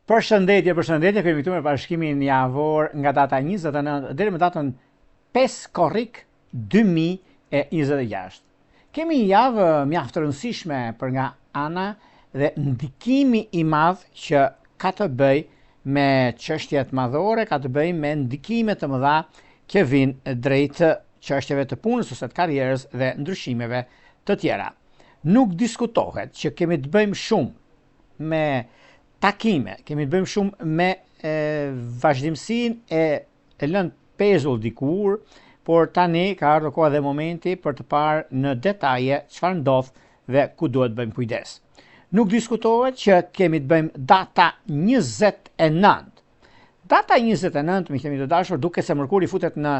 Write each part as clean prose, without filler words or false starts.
Përshëndetje, kemi këtu me bashkimin javor nga data 29 deri më datën 5 korrik 2026. Kemi një javë mjaft të rëndësishme për nga ana dhe ndikimi i madh që ka të bëj me çështjet madhore, ka të bëj me ndikime të mëdha që vijnë drejt çështjeve të punës ose të karrierës dhe ndryshimeve të tjera. Nuk diskutohet që kemi të bëjmë shumë me takime, kemi të bëjmë shumë me vazhdimsinë e lënë pezull dikur, por tani ka ardhur koha dhe momenti për të parë në detaje çfarë ndodh dhe ku duhet bëjmë kujdes. Nuk diskutohet që kemi të bëjmë data 29. Data 29, mi themi të dashur, duke se Mërkuri futet në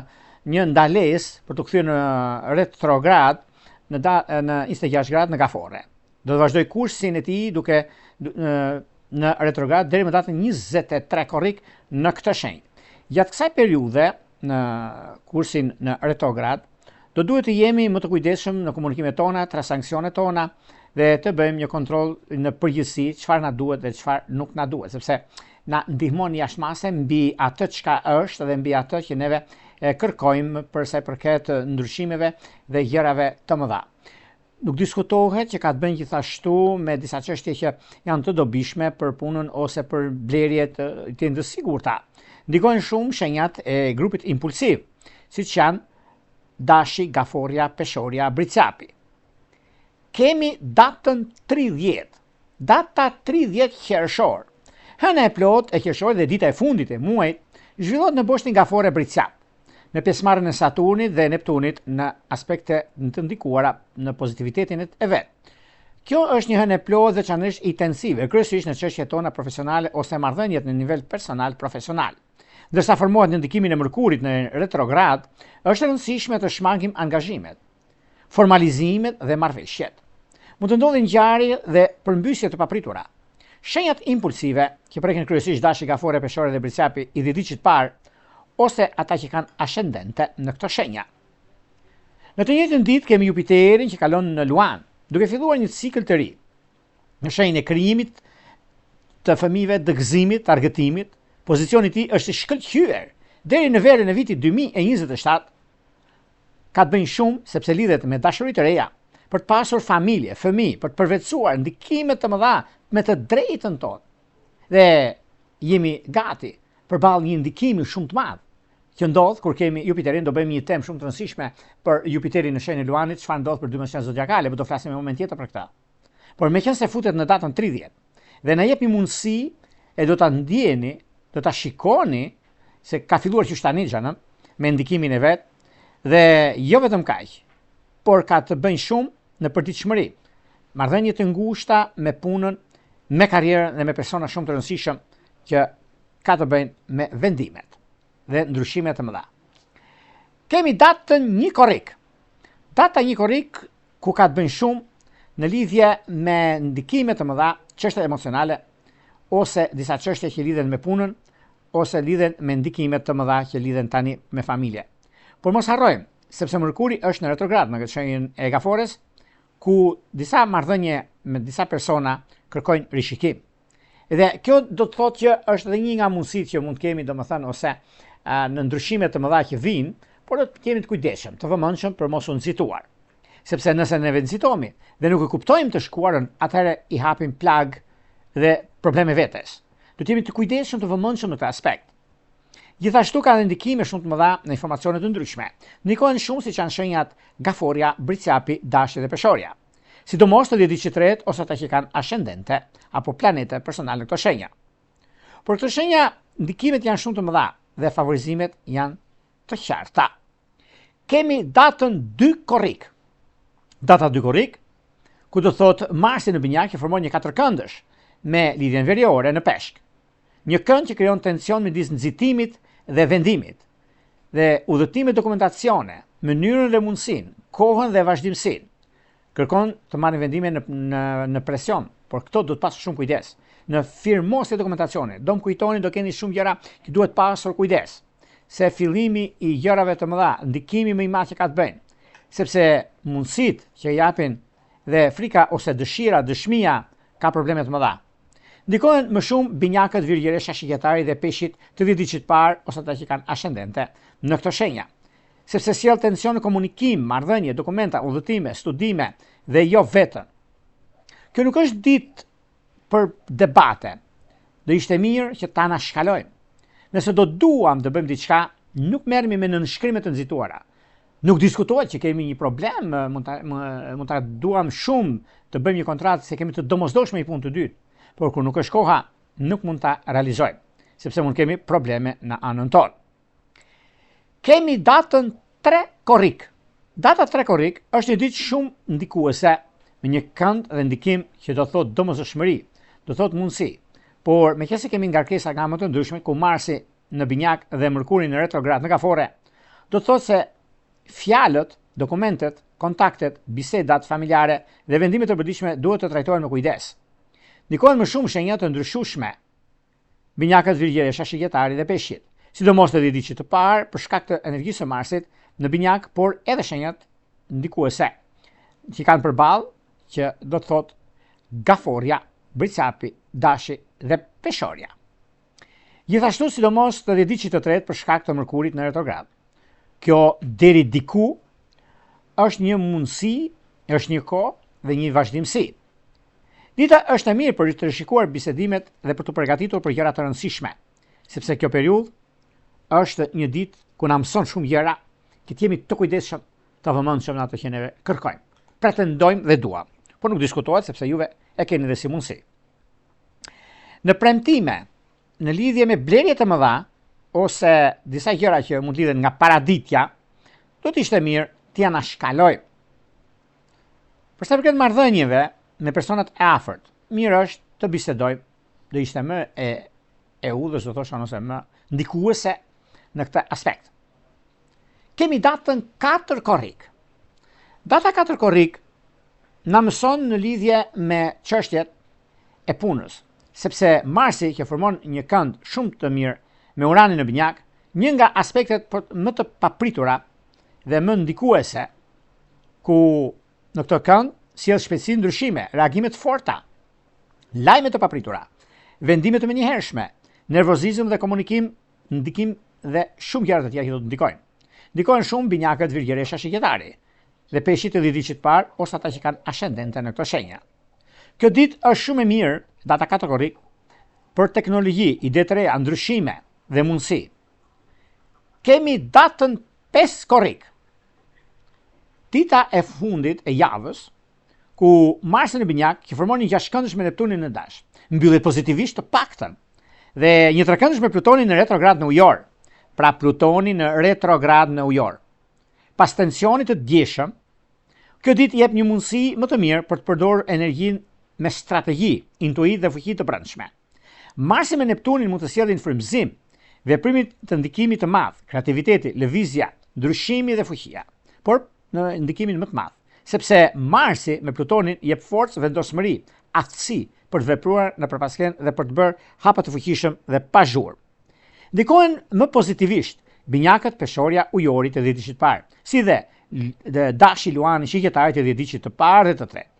një ndalesë për të kthyer në retrograd në 26 gradë në Gafore. Do të vazhdoj kursin e tij duke në retrograd deri më datën 23 korrik në këtë shenjë. Gjatë kësaj periudhe në kursin në retrograd do duhet të jemi më të kujdesshëm në komunikimet tona, transanksionet tona dhe të bëjmë një kontroll në përgjithësi çfarë na duhet dhe çfarë nuk na duhet, sepse na ndihmon jashtëmase mbi atë çka është dhe mbi atë që neve kërkojmë për sa i përket ndryshimeve dhe gjërave të mëdha. Nuk diskutohet që ka të bëjë gjithashtu me disa çështje që janë të dobishme për punën ose për blerje të sigurta. Ndikojnë shumë shenjat e grupit impulsiv, siç janë dashi, gaforja, peshorja, bricjapi. Kemi datën 30, data 30 qershor. Hëna e plot e qershorit dhe dita e fundit e muajit zhvillohet në boshtin gafore bricjap, në pjesëmarrjen e Saturnit dhe Neptunit në aspekte të ndikuara në pozitivitetin e vet. Kjo është një hënë e plotë veçanërisht intensive, kryesisht në çështjet tona profesionale ose marrëdhëniet në nivel personal profesional. Ndërsa formohet në ndikimin e Mërkurit në retrograd, është e rëndësishme të shmangim angazhimet, formalizimet dhe marrëveshjet. Mund të ndodhin ngjarje dhe përmbysje të papritura. Shenjat impulsive, që prekin kryesisht dashi, gafore, peshore dhe bricjapi i 10 ditë parë, ose ata që kanë ascendente në këto shenja. Në të njëjtën ditë kemi Jupiterin që kalon në Luan, duke filluar një cikël të ri. Në shenjën e krijimit, të fëmijëve, të gëzimit, të argëtimit, pozicioni i tij është i shkëlqyer deri në verën e vitit 2027. Ka të bëjë shumë sepse lidhet me dashuri të reja, për të pasur familje, fëmijë, për të përvetësuar ndikime të mëdha me të drejtën tonë. Dhe jemi gati përballë një ndikimi shumë të madh që ndodh kur kemi Jupiterin. Do bëjmë një temë shumë të rëndësishme për Jupiterin në shenjën e Luanit, çfarë ndodh për 12 shenjat zodiakale, por do flasim në moment tjetër për këtë. Por meqense futet në datën 30 dhe na jep një mundësi e do ta ndjeni, do ta shikoni se ka filluar që tani xhanëm me ndikimin e vet dhe jo vetëm kaq, por ka të bëjë shumë në përditshmëri, marrëdhënie të ngushta me punën, me karrierën dhe me persona shumë të rëndësishëm që ka të bëjnë me vendimet dhe ndryshimet të mëdha. Kemi datën 1 korrik. Data 1 korrik ku ka të bëjnë shumë në lidhje me ndikime të mëdha, çështje emocionale ose disa çështje që lidhen me punën ose lidhen me ndikime të mëdha që lidhen tani me familje. Por mos harrojmë, sepse Mërkuri është në retrograd në këtë shenjën e Gafores, ku disa marrëdhënie me disa persona kërkojnë rishikim. Dhe kjo do të thotë që është edhe një nga mundësitë që mund të kemi, domethënë, ose në ndryshime të mëdha që vijnë, por do të kemi të kujdesshëm, të vëmendshëm për mos u nxituar. Sepse nëse ne nxitohemi dhe nuk e kuptojmë të shkuarën, atëherë i hapim plag dhe probleme vetes. Do të jemi të kujdesshëm, të vëmendshëm në këtë aspekt. Gjithashtu ka edhe ndikime shumë të mëdha në informacione të ndryshme. Ndikojnë shumë siç janë shenjat gaforja, bricjapi, dashi dhe peshorja. Sidomos të 10 ditë ose ata që kanë ascendente apo planete personale në këto shenja. Por këto shenja ndikimet janë shumë të mëdha dhe favorizimet janë të qarta. Kemi datën 2 korrik. Data 2 korrik, ku do thotë Marsi në binjak që formon një katërkëndësh me lidhjen veriore në peshk. Një kënd që krijon tension midis nxitimit dhe vendimit, dhe udhëtime dokumentacione, mënyrën dhe mundësinë, kohën dhe vazhdimsinë. Kërkon të marrë vendime në presion, por këto do të pasur shumë kujdes. Në firmosje dokumentacione, do më kujtoni, do keni shumë gjëra që duhet pasur kujdes. Se fillimi i gjërave të mëdha, ndikimi më i madh që ka të bëjnë, sepse mundësitë që japin dhe frika ose dëshira, dëshmia ka probleme të mëdha. Ndikojnë më shumë binjakët, virgjeresha, shigjetari dhe peshqit të 10 diqit parë ose ata që kanë ascendente në këto shenja. Sepse sjell tension në komunikim, marrëdhënie, dokumenta, udhëtime, studime dhe jo vetën. Kjo nuk është ditë për debate. Do ishte mirë që ta na shkalojmë. Nëse do duam të bëjmë diçka, nuk merremi me nënshkrimet të nxituara. Nuk diskutohet që kemi një problem, mund ta duam shumë të bëjmë një kontratë se kemi të domosdoshme një punë të dytë, por kur nuk është koha, nuk mund ta realizojmë, sepse mund kemi probleme në anën tonë. Kemi datën 3 korrik. Data 3 korrik është një ditë shumë ndikuese me një kënd dhe ndikim që do thotë domosdoshmëri, do thotë mundësi. Por me qenë se kemi ngarkesa nga më të ndryshme, ku Marsi në binjak dhe Mërkuri në retrograd në kafore, do thotë se fjalët, dokumentet, kontaktet, bisedat familjare dhe vendimet e përditshme duhet të trajtohen me kujdes. Ndikojnë më shumë shenja të ndryshueshme binjakët, virgjeresha, shigjetari dhe peshqit, sidomos të 10 diqit të parë për shkak të energjisë së Marsit në binjak, por edhe shenjat ndikuese që kanë përballë që do të thotë gaforja, bricjapi, dashi dhe peshorja. Gjithashtu sidomos të 10 diqit të tretë për shkak të Mërkurit në retrograd. Kjo deri diku është një mundësi, është një kohë dhe një vazhdimsi. Dita është e mirë për të rishikuar bisedimet dhe për të përgatitur për gjëra të rëndësishme, sepse kjo periudhë është një ditë ku na mëson shumë gjëra, që të jemi të kujdesshëm, të vëmendshëm në ato që ne kërkojmë, pretendojmë dhe duam, por nuk diskutohet sepse juve e keni dhe si mundësi. Në premtime, në lidhje me blerje të mëdha ose disa gjëra që mund lidhen nga paraditja, do të ishte mirë t'ia na shkalojmë. Për sa përket marrëdhënieve me personat e afërt, mirë është të bisedojmë, do ishte më e udhës, do thosha, ose më ndikuese në këtë aspekt. Kemi datën 4 korrik. Data 4 korrik na mëson në lidhje me çështjet e punës, sepse Marsi që formon një kënd shumë të mirë me Uranin në binjak, një nga aspektet më të papritura dhe më ndikuese, ku në këtë kënd sjell shpejtësi, ndryshime, reagime të forta, lajme të papritura, vendime të menjëhershme, nervozizëm dhe komunikim, ndikim dhe shumë gjëra të tjera që do të ndikojnë. Ndikojnë shumë binjakët, virgjeresha, shigjetari dhe peshqit të 10 diqit parë ose ata që kanë ascendente në këto shenja. Kjo ditë është shumë e mirë, data 4 korrik, për teknologji, ide të reja, ndryshime dhe mundësi. Kemi datën 5 korrik. Dita e fundit e javës, ku Marsi në binjak, që formon një gjashtkëndësh me Neptunin në dash, mbyllet pozitivisht të paktën, dhe një trekëndësh me Plutonin në retrograd në Ujor, pra Plutoni në retrograd në Ujor. Pas tensionit të djeshëm, kjo ditë jep një mundësi më të mirë për të përdorur energjinë me strategji, intuit dhe fuqi të brendshme. Marsi me Neptunin mund të sjellin frymëzim, veprimit të ndikimit të madh, kreativiteti, lëvizja, ndryshimi dhe fuqia, por në ndikimin më të madh, sepse Marsi me Plutonin jep forcë, vendosmëri, aftësi për të vepruar në përpasken dhe për të bërë hapa të fuqishëm dhe pa zhurmë. Ndikojnë më pozitivisht binjakët, peshorja, ujori të 10 diqit parë, si dhe dashi, luani, shigjetari të 10 diqit të parë dhe të tretë.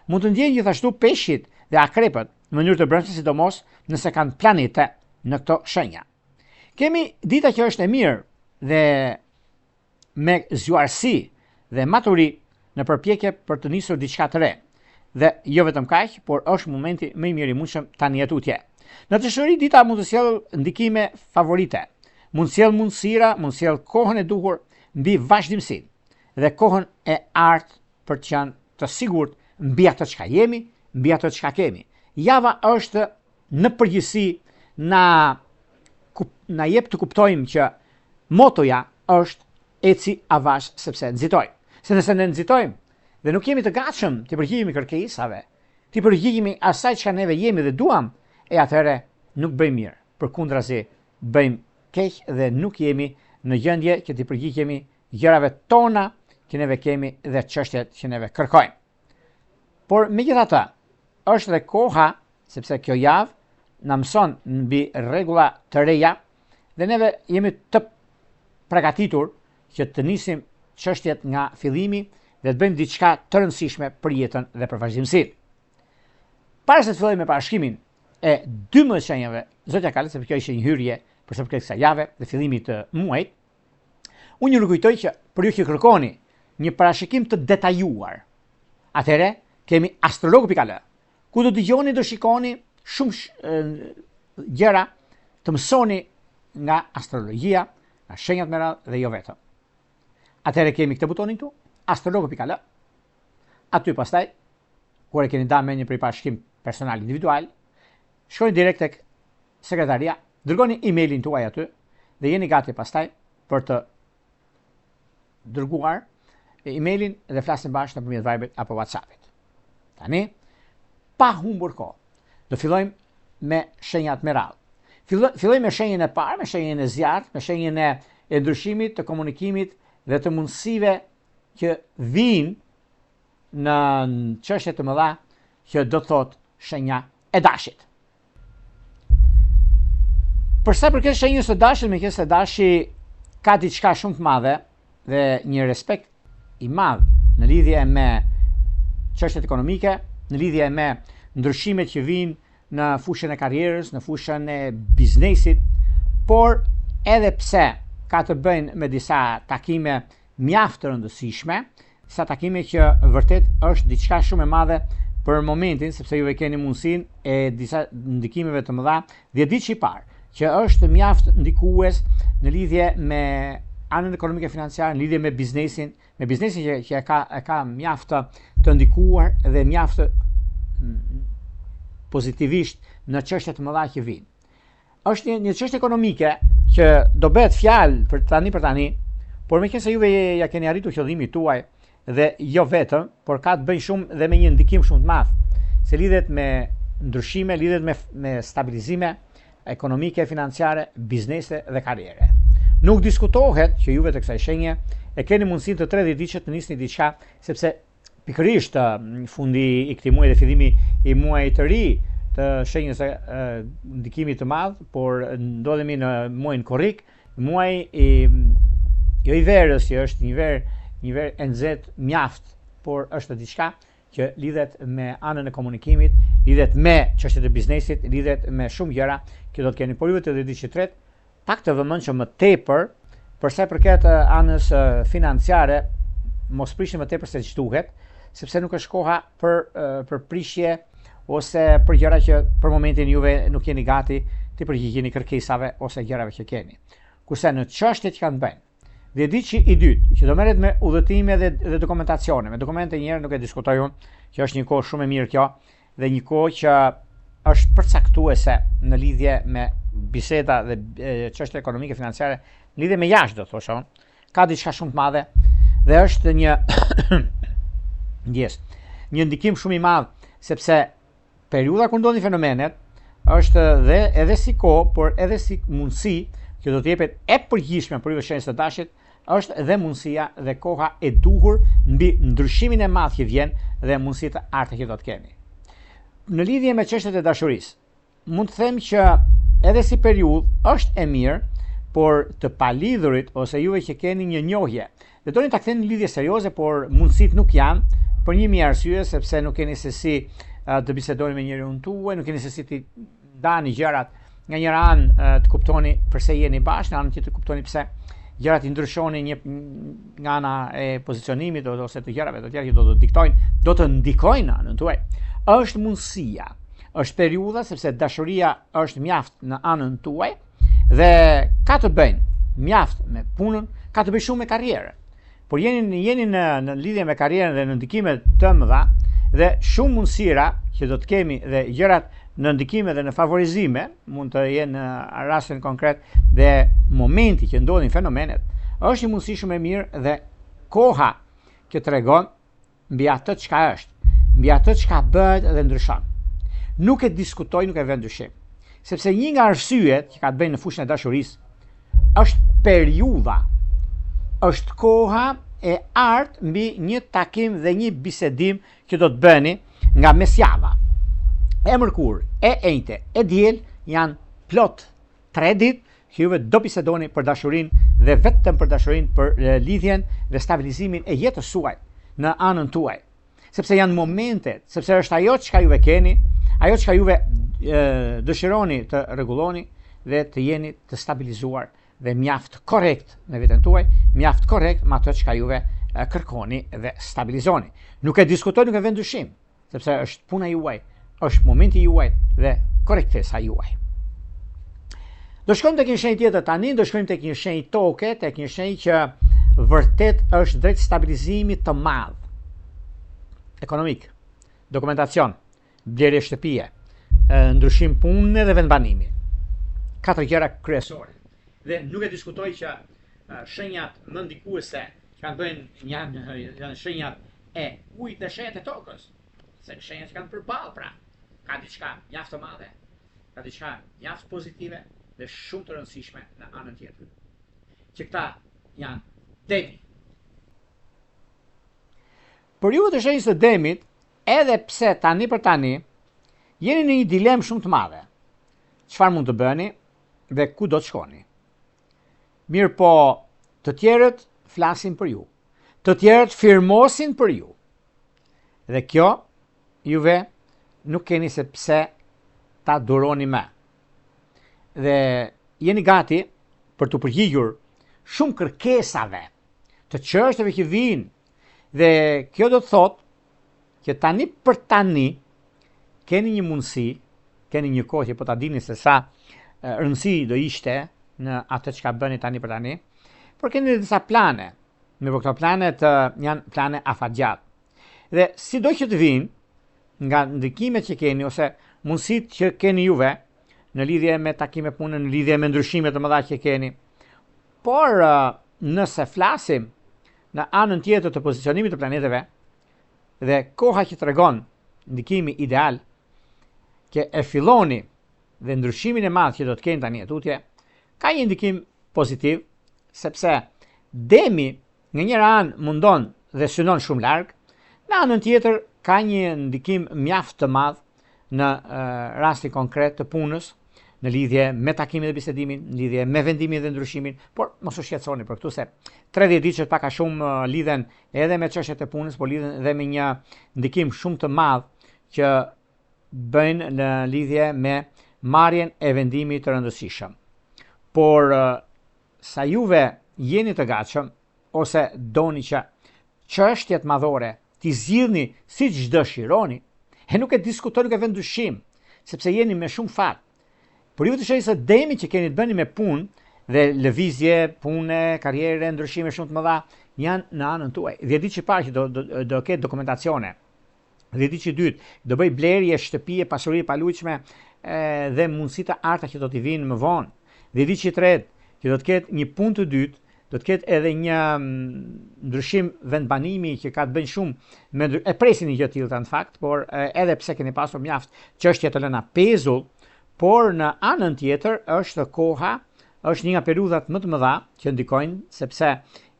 Mund të ndjejnë gjithashtu peshqit dhe akrepët në mënyrë të brendshme, sidomos nëse kanë planete në këto shenja. Kemi dita që është e mirë dhe me zgjuarsi dhe maturi në përpjekje për të nisur diçka të re. Dhe jo vetëm kaq, por është momenti më i mirë i mundshëm tani tutje. Në të shëri dita mund të sjellë ndikime favorite, mund të sjellë mundësira, mund të sjellë kohën e duhur mbi vazhdimsinë dhe kohën e artë për të qenë të sigurt mbi ato çka jemi, mbi ato çka kemi. Java është në përgjithësi na jep të kuptojmë që motoja është eci avash sepse nxitojmë. Se nëse ne nxitojmë dhe nuk jemi të gatshëm të përgjigjemi kërkesave, të përgjigjemi asaj çka neve jemi dhe duam, atëherë nuk bëjmë mirë. Përkundrazi, bëjmë keq dhe nuk jemi në gjendje që të përgjigjemi gjërave tona që neve kemi dhe çështjet që neve kërkojmë. Por megjithatë, është dhe koha, sepse kjo javë na mëson mbi rregulla të reja dhe neve jemi të përgatitur që të nisim çështjet nga fillimi dhe të bëjmë diçka të rëndësishme për jetën dhe për vazhdimsinë. Para se të fillojmë me parashkimin e 12 shenjave zotja ka lënë, sepse kjo ishte një hyrje për sa përket kësaj jave dhe fillimit të muajit. Unë ju rikujtoj që për ju që kërkoni një parashikim të detajuar, atëherë kemi astrologu.al, ku do dëgjoni, do shikoni shumë gjëra të mësoni nga astrologjia, nga shenjat me radhë dhe jo vetëm. Atëherë kemi këtë butonin këtu, astrologu.al. Aty pastaj, kur e keni dalë me një parashikim personal individual, shkoni direkt tek sekretaria, dërgoni emailin tuaj aty dhe jeni gati pastaj për të dërguar emailin dhe flasim bashkë nëpërmjet Viberit apo WhatsAppit. Tani, pa humbur kohë, do fillojmë me shenjat me radhë. Fillojmë me shenjën e parë, me shenjën e zjarrt, me shenjën e ndryshimit, të komunikimit dhe të mundësive që vijnë në çështje të mëdha që do thotë shenja e dashit. Për sa përket shenjës së dashit, meqenëse dashi ka diçka shumë të madhe dhe një respekt i madh në lidhje me çështjet ekonomike, në lidhje me ndryshimet që vijnë në fushën e karrierës, në fushën e biznesit, por edhe pse ka të bëjnë me disa takime mjaft të rëndësishme, disa takime që vërtet është diçka shumë e madhe për momentin, sepse juve keni mundësinë e disa ndikimeve të mëdha. Dhe diçka i parë që është mjaft ndikues në lidhje me anën ekonomike financiare, në lidhje me biznesin që e ka mjaft të ndikuar dhe mjaft pozitivisht në çështje të mëdha që vijnë. Është një çështje ekonomike që do bëhet fjalë për tani, por meqense juve ja keni arritur qëllimin tuaj dhe jo vetëm, por ka të bëjë shumë dhe me një ndikim shumë të madh, se lidhet me ndryshime, lidhet me stabilizime ekonomike, financiare, biznese dhe karriere. Nuk diskutohet që juve të kësaj shenje e keni mundësinë të 30 ditë të nisni diçka, sepse pikërisht fundi i këtij muaji dhe fillimi i muajit të ri të shenjës së ndikimit të madh, por ndodhemi në muajin korrik, muaji jo i verës, që është një verë e nxehtë mjaft, por është diçka që lidhet me anën e komunikimit, lidhet me çështjet e biznesit, lidhet me shumë gjëra që do të keni. Por juve të ditë tret, pak të vëmendshëm më tepër për sa i përket anës financiare, mos prishni më tepër se ç'duhet, sepse nuk është koha për prishje ose për gjëra që për momentin juve nuk jeni gati të përgjigjeni kërkesave ose gjërave që keni. Kurse në çështjet që kanë bënë, dhe diçi i dytë, që do merret me udhëtime dhe dokumentacione. Me dokumente njerë nuk e diskutoj unë, që është një kohë shumë e mirë kjo, dhe një kohë që është përcaktuese në lidhje me biseda dhe çështje ekonomike financiare, në lidhje me jashtë, do thosha unë. Ka diçka shumë të madhe dhe është një një ndikim shumë i madh, sepse periudha kur ndodhin fenomenet është edhe si kohë, por edhe si mundësi që do të jepet e përgjithshme për ju shenjës së dashit, është edhe mundësia dhe koha e duhur mbi ndryshimin e madh që vjen dhe mundësitë të arta që do të keni. Në lidhje me çështjet e dashurisë, mund të them që edhe si periudhë është e mirë, por të palidhurit ose juve që keni një njohje, dhe doni ta ktheni në lidhje serioze, por mundësitë nuk janë për një mijë arsye, sepse nuk keni se si të bisedoni me njeriun tuaj, nuk keni se si të ndani gjërat. Nga njëra anë të kuptoni pse jeni bashkë, nga anën tjetër të kuptoni pse gjërat i ndryshoni nga ana e pozicionimit ose të gjërave të tjera që do të ndikojnë anën tuaj. Është mundësia, është periudha, sepse dashuria është mjaft në anën tuaj dhe ka të bëjnë mjaft me punën, ka të bëjë shumë me karrierën. Por jeni në lidhje me karrierën dhe në ndikime të mëdha dhe shumë mundësira që do të kemi dhe gjërat në ndikime dhe në favorizime, mund të jenë në rastin konkret dhe momenti që ndodhin fenomenet, është një mundësi shumë e mirë dhe koha që tregon mbi atë çka është, mbi atë çka bëhet dhe ndryshon. Nuk e diskutoj, nuk e vë ndryshim, sepse një nga arsyet që ka të bëjnë në fushën e dashurisë është periudha, është koha e artë mbi një takim dhe një bisedim që do të bëni nga mesjava. E mërkur, e enjte, e diel janë plot 3 ditë që juve do bisedoni për dashurinë dhe vetëm për dashurinë, për lidhjen dhe stabilizimin e jetës suaj në anën tuaj. Sepse janë momentet, sepse është ajo çka juve keni, ajo çka juve dëshironi të rregulloni dhe të jeni të stabilizuar dhe mjaft korrekt në veten tuaj, mjaft korrekt me ato çka juve kërkoni dhe stabilizoni. Nuk e diskutoni, nuk e vend dyshim, sepse është puna juaj, është momenti juaj dhe korrektesa juaj. Do shkojmë tek një shenjë tjetër tani, do shkojmë tek një shenjë toke, tek një shenjë që vërtet është drejt stabilizimit të madh ekonomik, dokumentacion, blerje shtëpie, ndryshim pune dhe vendbanimi. 4 gjëra kryesore. Dhe nuk e diskutoj që shenjat më ndikuese që kanë bëjnë janë shenjat e ujit dhe shenjat e tokës. Se shenjat që kanë përballë pra, ka diçka mjaft të madhe, ka diçka mjaft pozitive dhe shumë të rëndësishme në anën tjetër. Që këta janë demi. Për ju të shenjës të demit, edhe pse tani për tani, jeni në një dilemë shumë të madhe. Çfarë mund të bëni dhe ku do të shkoni? Mirë po, të tjerët flasin për ju. Të tjerët firmosin për ju. Dhe kjo, juve nuk keni se pse ta duroni me. Dhe jeni gati për të përgjigjur shumë kërkesave të çështjeve që vijnë. Dhe kjo do të thotë që tani për tani keni një mundësi, keni një kohë që po ta dini se sa rëndësi do ishte në atë çka bëni tani për tani, por keni disa plane. Me këto planet janë plane afatgjat. Dhe sido që të vinë nga ndikimet që keni ose mundësitë që keni juve në lidhje me takime pune, në lidhje me ndryshimet të mëdha që keni. Por nëse flasim në anën tjetër të pozicionimit të planeteve dhe koha që tregon ndikimi ideal që e filloni dhe ndryshimin e madh që do të keni tani tutje, ka një ndikim pozitiv, sepse demi nga njëra anë mundon dhe synon shumë larg, në anën tjetër ka një ndikim mjaft të madh në rastin konkret të punës, në lidhje me takimin dhe bisedimin, në lidhje me vendimin dhe ndryshimin, por mos u shqetësoni për këtu se 30 ditë që pak a shumë lidhen edhe me çështjet e punës, por lidhen edhe me një ndikim shumë të madh që bëjnë në lidhje me marrjen e vendimit të rëndësishëm. Por sa juve jeni të gatshëm ose doni që çështjet madhore t'i zgjidhni siç dëshironi, e nuk e diskutoni, nuk e vend dyshim, sepse jeni me shumë fat. Por ju të shenjës së demit që keni të bëni me punë dhe lëvizje, pune, karriere, ndryshime shumë të mëdha janë në anën tuaj. 10 ditë që parë që do ketë dokumentacione. 10 ditë që dytë do bëj blerje shtëpie, pasuri e palujshme dhe mundësi të arta që do t'i vinë më vonë. 10 ditë që tretë që do të ketë një punë të dytë, do të ketë edhe një ndryshim vendbanimi që ka të bëjë shumë e presin një gjë të tillë në fakt, por edhe pse keni pasur mjaft çështje të lëna pezull, por në anën tjetër është koha, është një nga periudhat më të mëdha që ndikojnë, sepse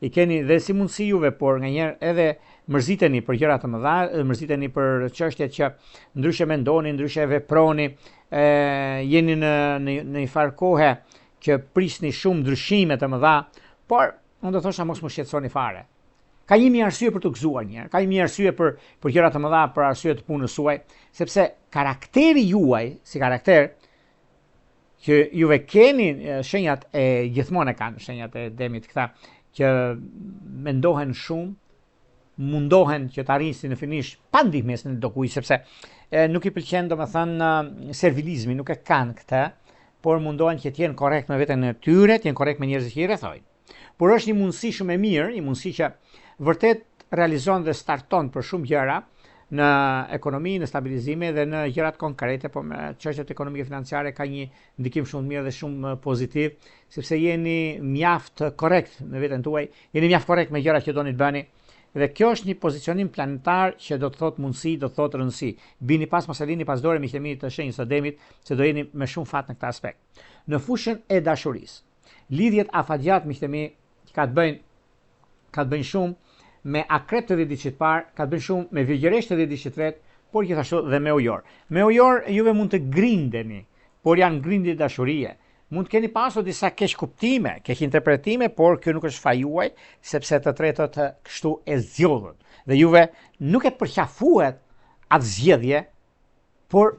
i keni dhe si mundësi juve, por nganjëherë edhe mërziteni për gjëra të mëdha, mërziteni për çështjet që ndryshe mendoni, ndryshe veproni, jeni në një farë kohe që prisni shumë ndryshime të mëdha, por unë do thosha mos më shqetësoni fare. Ka një mirë arsye për të gëzuar një herë, ka një mirë arsye për gjëra të mëdha, për arsye të punës suaj, sepse karakteri juaj, si karakter, që juve keni shenjat e gjithmonë kanë shenjat e demit këta që mendohen shumë, mundohen që të arrisin në finish pa ndihmës në dokuj, sepse nuk i pëlqen domethënë servilizmi, nuk e kanë këtë, por mundohen që të jenë korrekt me veten e tyre, të jenë korrekt me njerëzit që i rrethojnë. Por është një mundësi shumë e mirë, një mundësi që vërtet realizon dhe starton për shumë gjëra në ekonomi, në stabilizime dhe në gjërat konkrete, por me çështjet ekonomike financiare ka një ndikim shumë mirë dhe shumë pozitiv, sepse jeni mjaft korrekt me veten tuaj, jeni mjaft korrekt me gjërat që doni të bëni. Dhe kjo është një pozicionim planetar që do të thotë mundësi, do të thotë rëndësi. Bini pas mos e lini pas dore miqtemi të shenjës së demit, se do jeni me shumë fat në këtë aspekt. Në fushën e dashurisë, lidhjet afatgjat miqtemi ka të bëjnë shumë me akrep të 10 ditë parë, ka të bëjnë shumë me virgjëresht të 10 ditë tretë, por gjithashtu dhe me ujor. Me ujor juve mund të grindeni, por janë grindje dashurie. Mund të keni pasur disa keq kuptime, keq interpretime, por kjo nuk është faji juaj, sepse të tretët kështu e zgjodhën. Dhe juve nuk e përqafuhet atë zgjedhje, por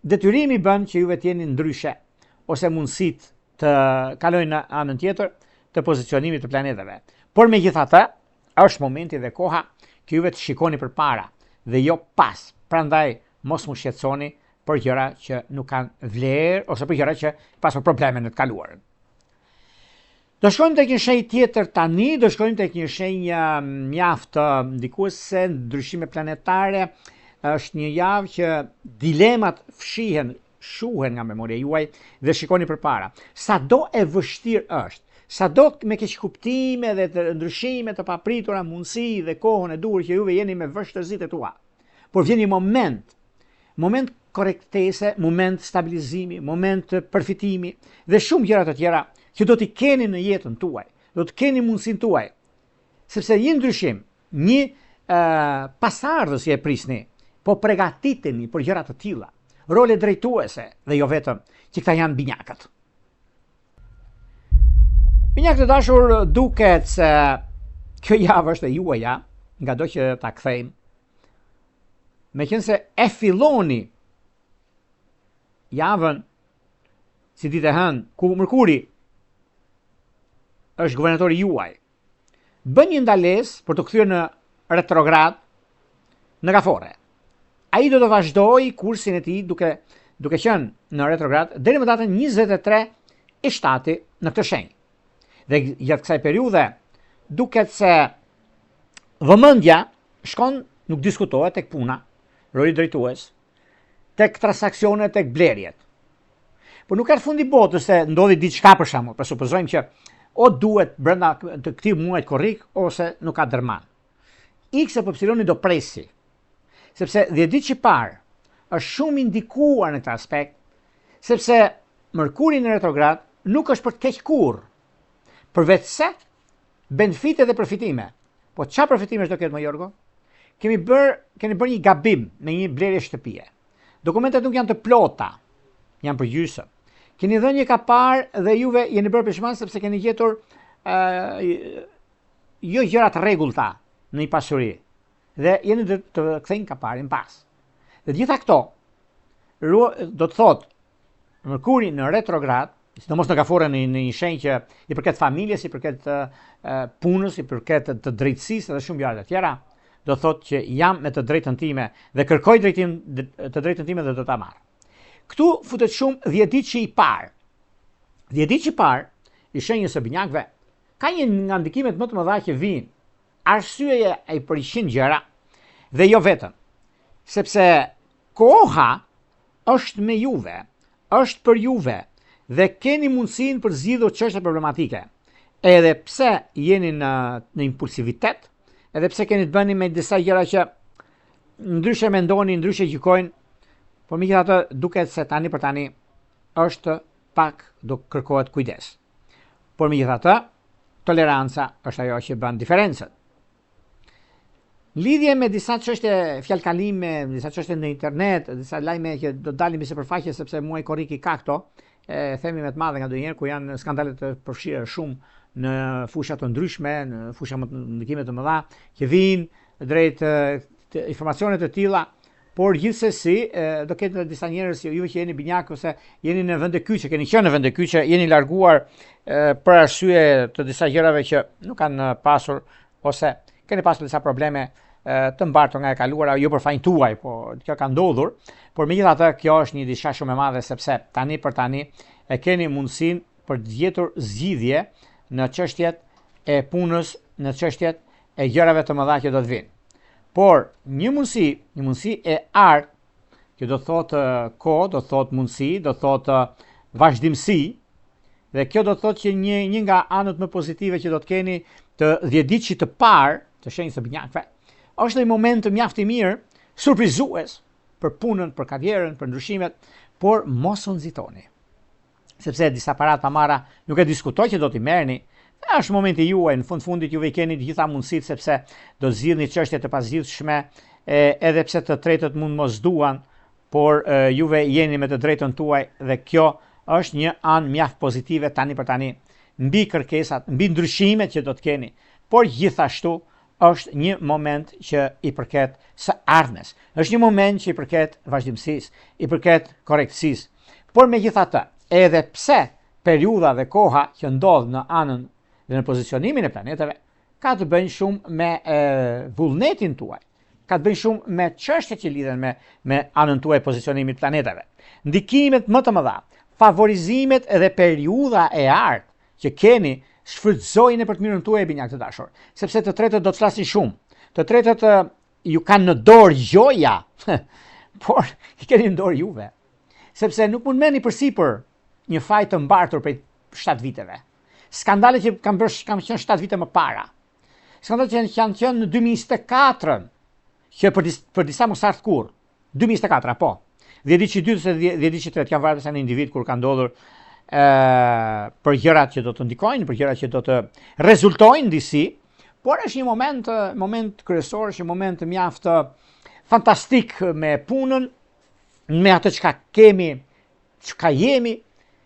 detyrimi bën që juve t'jeni ndryshe ose mundësit të kalojnë në anën tjetër të pozicionimit të planeteve. Por megjithatë, është momenti dhe koha që juve të shikoni përpara dhe jo pas. Prandaj mos mu shqetësoni për gjëra që nuk kanë vlerë ose për gjëra që pasur probleme në të kaluarën. Do shkojmë tek një shenjë tjetër tani, do shkojmë tek një shenjë mjaft ndikuese, ndryshime planetare. Është një javë që dilemat shuhen nga memoria juaj dhe shikoni përpara. Sado e vështirë është, sado me keq kuptime dhe të ndryshime të papritura, mundësi dhe kohën e duhur që juve jeni me vështirësitë tua. Por vjen një moment korrektese, moment stabilizimi, moment përfitimi dhe shumë gjëra të tjera që do t'i keni në jetën tuaj, do të keni mundësinë tuaj. Sepse një ndryshim, një pasardhës që e prisni, po përgatiteni për gjëra të tilla, role drejtuese dhe jo vetëm që këta janë binjakët. Binjakët e dashur, duket se kjo javë është e juaja, ngado që ta kthejmë. Meqense e filloni javën si ditë e hënë, ku Mërkuri është guvernatori juaj, bën një ndalesë për të kthyer në retrograd në gafore. Ai do të vazhdojë kursin e tij duke qenë në retrograd deri më datën 23/7 në këtë shenjë. Dhe gjatë kësaj periudhe duket se vëmendja shkon, nuk diskutohet tek puna, roli drejtues, tek transaksionet, tek blerjet. Por nuk ka fundi botës se ndodhi diçka për shembull, presupozojmë që o duhet brenda të këtij muajit korrik ose nuk ka dërman. X apo Y do presi, sepse 10 ditë që parë është shumë indikuar në këtë aspekt, sepse Mërkuri në retrograd nuk është për të keq kurrë, përveç se benefite dhe përfitime. Po çfarë përfitimesh do ketë më Jorgo? Keni bërë një gabim me një blerje shtëpie. Dokumentet nuk janë të plota, janë përgjysmë. Keni dhënë një kapar dhe juve jeni bërë peshman sepse keni gjetur jo gjëra të rregullta në një pasuri dhe jeni të kthejnë kaparin pas. Dhe gjitha këto do të thotë Mërkuri në retrograd, sidomos në gafore në një shenjë që i përket familjes, i përket punës, i përket të drejtësisë dhe shumë gjëra të tjera, do thotë që jam me të drejtën time dhe kërkoj të drejtën time dhe do ta marr. Këtu futet shumë 10 ditë që i parë. 10 ditë që i parë i shenjës së binjakëve ka një nga ndikimet më të mëdha që vijnë. Arsyeja e për 100 gjëra dhe jo vetëm. Sepse koha është me juve, është për juve dhe keni mundësinë për zgjidhur çështje problematike. Edhe pse jeni në impulsivitet, edhe pse keni të bëni me disa gjëra që ndryshe mendoni, ndryshe gjykojnë, por megjithatë duket se tani për tani është pak do kërkohet kujdes. Por megjithatë, toleranca është ajo që bën diferencën. Lidhje me disa çështje fjalkalime, disa çështje në internet, disa lajme që do dalin mbi sipërfaqe sepse muaji korrik i ka këto, themi me të madhe ngadonjëherë ku janë skandale të përfshirë shumë në fusha të ndryshme, në fusha më të ndikime të mëdha që vijnë drejt informacione të tilla, por gjithsesi do ketë disa njerëz që ju që jeni binjak ose jeni në vende kyçe, keni qenë në vende kyçe, jeni larguar për arsye të disa gjërave që nuk kanë pasur ose keni pasur disa probleme të mbartur nga e kaluara, jo për fajin tuaj, po kjo ka ndodhur, por megjithatë kjo është një diçka shumë e madhe sepse tani për tani e keni mundësinë për të gjetur zgjidhje në çështjet e punës, në çështjet e gjërave të mëdha që do të vinë. Por një mundësi e artë, që do thotë kohë, do thotë mundësi, do thotë vazhdimsi, dhe kjo do thotë që një nga anët më pozitive që do të keni të 10 ditë të parë të shenjës së binjakëve, është një moment mjaft i mirë, surprizues për punën, për karrierën, për ndryshimet, por mos u nxitoni. Sepse disa parat pamara nuk e diskutoj që do t'i merrni. Është momenti juaj, në fundit juve i keni të gjitha mundësitë sepse do zgjidhni çështje të pazgjidhshme, edhe pse të tretët mund mos duan, por juve jeni me të drejtën tuaj dhe kjo është një anë mjaft pozitive tani për tani mbi kërkesat, mbi ndryshimet që do të keni, por gjithashtu është një moment që i përket së ardhmes, është një moment që i përket vazhdimësisë, i përket korrektësisë. Por megjithatë, edhe pse periudha dhe koha që ndodh në anën dhe në pozicionimin e planetave ka të bëjnë shumë me vullnetin tuaj, ka të bëjnë shumë me çështjet që lidhen me anën tuaj pozicionimit të planetave. Ndikimet më të mëdha, favorizimet dhe periudha e artë që keni shfrytëzojnë për të mirën tuaj binjak të dashur, sepse të tretët do të flasin shumë. Të tretët ju kanë në dorë gjoja, por i keni në dorë juve. Sepse nuk mund merrni përsipër një faj të mbartur prej 7 viteve. Skandalet që kanë qenë 7 vite më para. Skandalet që kanë qenë në 2024, që për disa mos ardh kurrë. 2024, po. Dhjetëçi 2 ose dhjetëçi 3 kanë varë se në individ kur ka ndodhur për gjërat që do të ndikojnë, për gjërat që do të rezultojnë disi, por është një moment kryesor, është një moment mjaft fantastik me punën, me atë çka kemi, çka jemi,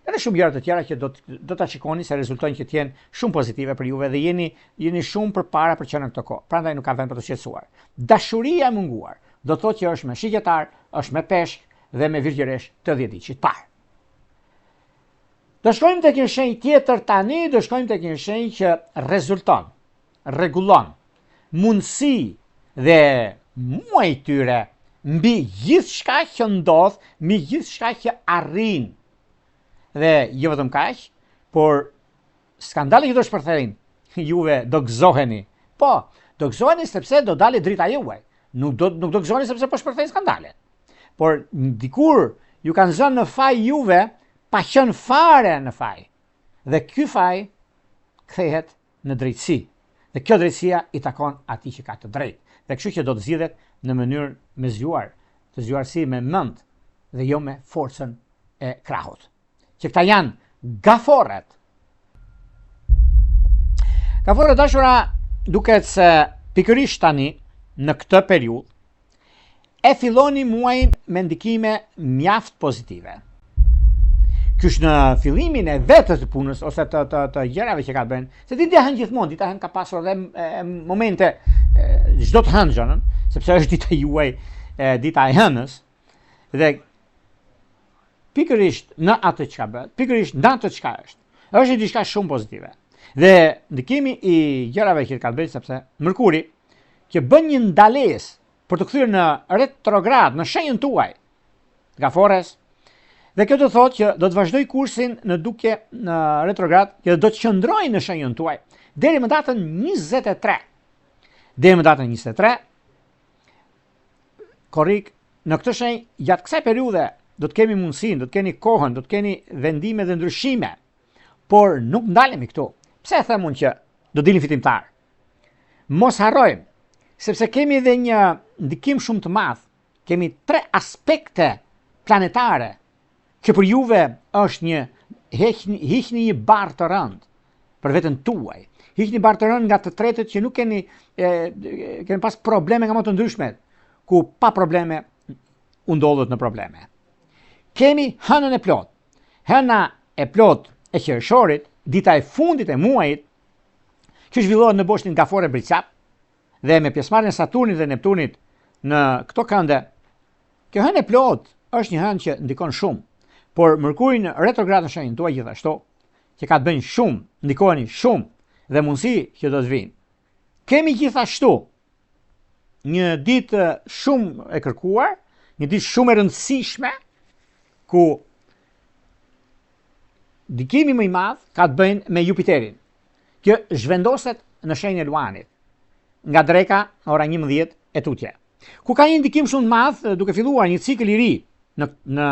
edhe shumë gjëra të tjera që do ta shikoni se rezultojnë që të jenë shumë pozitive për juve dhe jeni shumë përpara për çfarë në këtë kohë. Prandaj nuk ka vend për të shqetësuar. Dashuria e munguar do të thotë që është me shigjetar, është me peshk dhe me virgjëresh të 10 diçit parë. Do shkojmë tek një shenjë tjetër tani, do shkojmë tek një shenjë që rezulton, rregullon mundësi dhe muaj tyre mbi gjithçka që ndodh, mbi gjithçka që arrin. Dhe jo vetëm kaq, por skandali që do shpërthejnë, juve do gëzoheni. Po, do gëzoheni sepse do dalë drita juaj. Nuk do gëzoheni sepse po shpërthejnë skandale. Por dikur ju kanë zënë në faj juve pa qenë fare në faj. Dhe ky faj kthehet në drejtësi. Dhe kjo drejtësia i takon atij që ka të drejtë. Dhe kështu që do të zgjidhet në mënyrë me zgjuar, të zgjuarsi me mend dhe jo me forcën e krahut. Që këta janë gaforret. Gaforret dashura duket se pikërisht tani në këtë periudhë e filloni muajin me ndikime mjaft pozitive. Kysh në fillimin e vetës të punës ose të gjërave që ka bënë, se ditë hënë gjithmonë, dita hënë ka pasur edhe momente çdo të hënë xhanën, sepse është dita juaj, dita e hënës, dhe pikërisht në atë çka bëhet, pikërisht në atë çka është diçka shumë pozitive. Dhe ndikimi i gjërave që ka bënë sepse Mërkuri që bën një ndalesë për të kthyer në retrograd në shenjën tuaj, Gafores. Dhe kjo do të thotë që do të vazhdoj kursin në duke në retrograd, që do të qëndrojë në shenjën tuaj deri më datën 23. Deri më datën 23, korrik, në këtë shenjë, gjatë kësaj periudhe do të kemi mundësinë, do të keni kohën, do të keni vendime dhe ndryshime, por nuk ndalemi këtu. Pse e them unë që do dilni fitimtar? Mos harrojmë, sepse kemi edhe një ndikim shumë të madh. Kemi 3 aspekte planetare që për juve është një hiqni një barë të rënd për veten tuaj. Hiqni barë të rënd nga të tretët që nuk keni pas probleme nga më të ndryshme, ku pa probleme u ndodhet në probleme. Kemi hënën e plot. Hëna e plot e qershorit, dita e fundit e muajit, që zhvillohet në boshtin Gafore Bricap dhe me pjesëmarrjen e Saturnit dhe Neptunit në këto kënde. Kjo hënë e plot është një hënë që ndikon shumë. Por Mërkuri në retrograd në shenjën tuaj gjithashtu, që ka të bëjnë shumë, ndikoheni shumë dhe mundësi që do të vinë. Kemi gjithashtu një ditë shumë e kërkuar, një ditë shumë e rëndësishme, ku ndikimi më i madh ka të bëjnë me Jupiterin, që zhvendoset në shenjën e Luanit, nga dreka ora 11 e tutje. Ku ka një ndikim shumë të madh duke filluar një cikël i ri në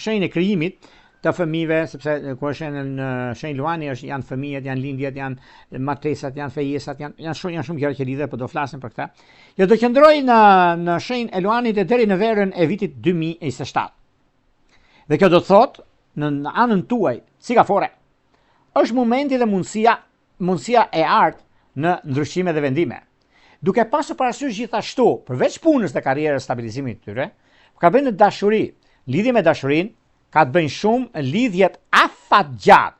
shenjën e krijimit të fëmijëve, sepse kur është në shenjë Luani janë fëmijët, janë lindjet, janë martesat, janë fejesat, janë shumë gjëra që lidhen, por do flasim për këtë. Jo do qëndroj në shenjën e Luanit deri në verën e vitit 2027. Dhe kjo do të thotë në anën tuaj, si Gafore, është momenti dhe mundësia e artë në ndryshime dhe vendime. Duke pasur parasysh gjithashtu, përveç punës dhe karrierës, stabilizimit të tyre, ka bënë dashuri. Lidhje me dashurinë ka të bëjnë shumë lidhjet afatgjat.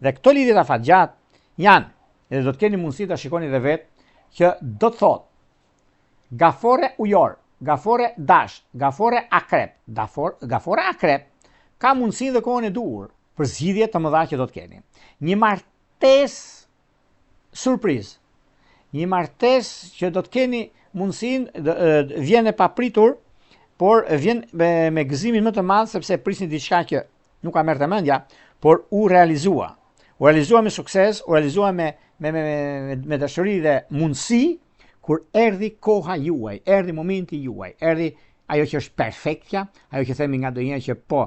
Dhe këto lidhjet afatgjat janë, edhe do të keni mundësi ta shikoni edhe vetë, që do të thotë gafore ujor, gafore dash, gafore akrep, gafore akrep ka mundësi dhe kohën e duhur për zgjidhje të mëdha që do të keni. Një martesë surprizë, një martesë që do të keni mundësinë vjen e papritur, por vjen me gëzimin më të madh sepse prisni diçka që nuk ka merrte mendja, por u realizua. U realizua me sukses, u realizua me dashuri dhe mundësi, kur erdhi koha juaj, erdhi momenti juaj, erdhi ajo që është perfektja, ajo që themi nga ndonjëherë që po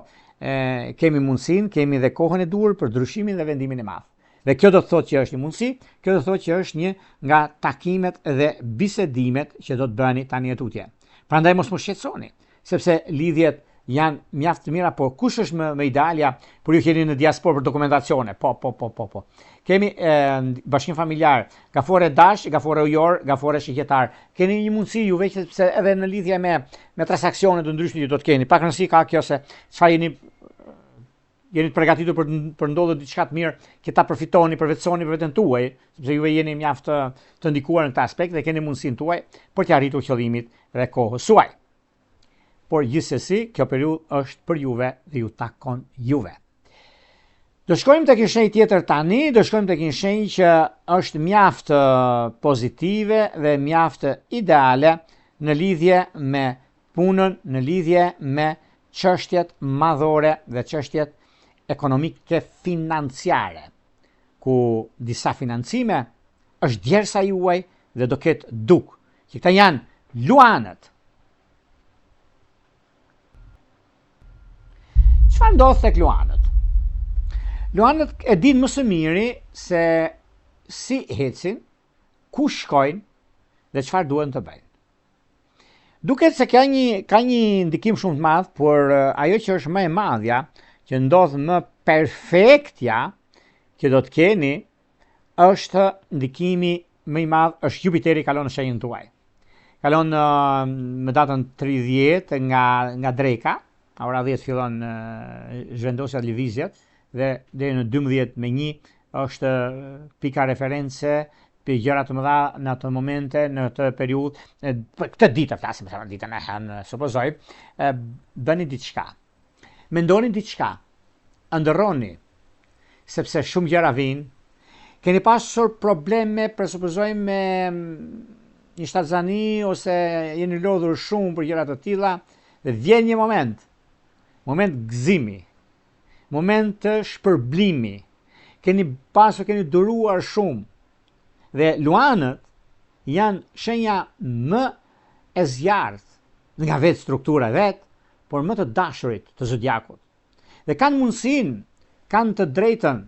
kemi mundësinë, kemi dhe kohën e duhur për ndryshimin dhe vendimin e madh. Dhe kjo do të thotë që është një mundësi, kjo do të thotë që është një nga takimet dhe bisedimet që do të bëni tani e tutje. Prandaj mos më shqetësoni, sepse lidhjet janë mjaft të mira, por kush është më idealja për ju keni në diasporë për dokumentacione? Po. Kemi bashkim familjar, gafore dash, gafore ujor, gafore shqiptar. Keni një mundësi juve sepse edhe në lidhje me transakcione të ndryshme që do të keni. Pak rëndësi ka kjo se çfarë jeni të përgatitur për ndodhur diçka të mirë që ta përfitoni, përvetësoni për veten tuaj, sepse juve jeni mjaft të ndikuar në këtë aspekt dhe keni mundësinë tuaj për të arritur qëllimit dhe kohës suaj. Por gjithsesi, kjo periudhë është për juve dhe ju takon juve. Do shkojmë tek një shenjë tjetër tani, do shkojmë tek një shenjë që është mjaft pozitive dhe mjaft ideale në lidhje me punën, në lidhje me çështjet madhore dhe çështjet ekonomike financiare, ku disa financime është djersa juaj dhe do ketë duk, që këta janë luanët. Çfarë ndodh tek luanët? Luanët e dinë më së miri se si ecin, ku shkojnë dhe çfarë duhen të bëjnë. Duket se ka një ndikim shumë të madh, por ajo që është më e madhja, që ndodh më perfektja që do të keni, është ndikimi më i madh, është Jupiteri kalon në shenjën tuaj. Kalon në datën 30 nga dreka, ora 10 fillon zhvendosja e lëvizjet dhe deri në 12:01 është pika reference për gjëra të mëdha në atë momente, në atë periudhë, këtë ditë flasim për ditën e hënë, supozoj, bëni diçka. Mendoni diçka, ëndërroni, sepse shumë gjëra vinë. Keni pasur probleme, presupozojmë, me një shtatzani ose jeni lodhur shumë për gjëra të tilla dhe vjen një moment gëzimi, moment të shpërblimi. Keni duruar shumë. Dhe luanët janë shenja më e zjarrt nga vetë struktura vetë, por më të dashurit të zodiakut. Dhe kanë mundësinë, kanë të drejtën,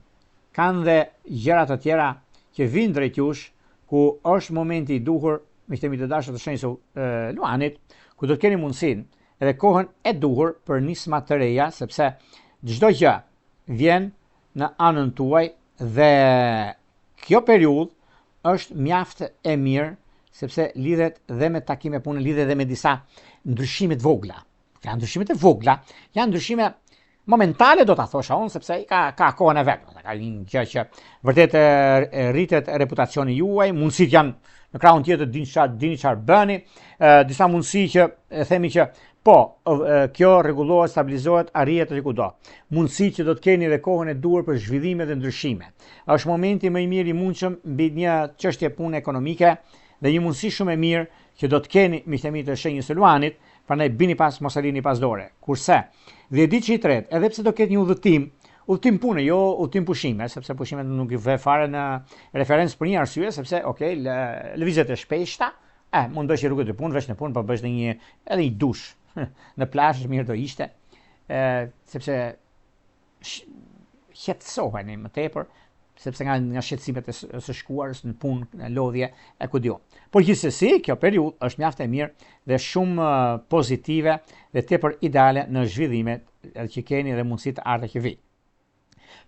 kanë dhe gjëra të tjera që vinë drejt jush, ku është momenti i duhur, miqtë të dashur të shenjës luanit, ku do të keni mundësinë edhe kohën e duhur për nisma të reja, sepse çdo gjë vjen në anën tuaj dhe kjo periudhë është mjaft e mirë, sepse lidhet dhe me takime pune, lidhet dhe me disa ndryshime të vogla. Janë ndryshimet e vogla, janë ndryshime momentale, do ta thosha unë, sepse ka kohën e vet. Ka një gjë që vërtet rritet reputacioni juaj, mundësit janë në krahun tjetër, dini çfarë bëni, disa mundësi që themi që po, kjo rregullohet, stabilizohet, arrihet aty kudo. Mundësi që do të keni dhe kohën e duhur për zhvillime dhe ndryshime. Është momenti më i mirë i mundshëm mbi një çështje pune ekonomike dhe një mundësi shumë e mirë që do të keni miqtë të shenjës së luanit, prandaj bini pas, mos alini pas dore. Kurse 10 ditë që i tret, edhe pse do ketë një udhëtim pune, jo udhëtim pushime, sepse pushimet nuk i vë fare në referencë për një arsye, sepse lëvizjet e shpeshta, mund bësh rrugët e punë, veç në punë, po bësh edhe një dush në plazh, mirë do ishte, sepse shqetësoheni më tepër, sepse nga shqetësimet e së shkuarës në punë, në lodhje e kudo. Por gjithsesi, kjo periudhë është mjaft e mirë dhe shumë pozitive dhe tepër ideale në zhvillimet që keni dhe mundësitë ardha që vijnë.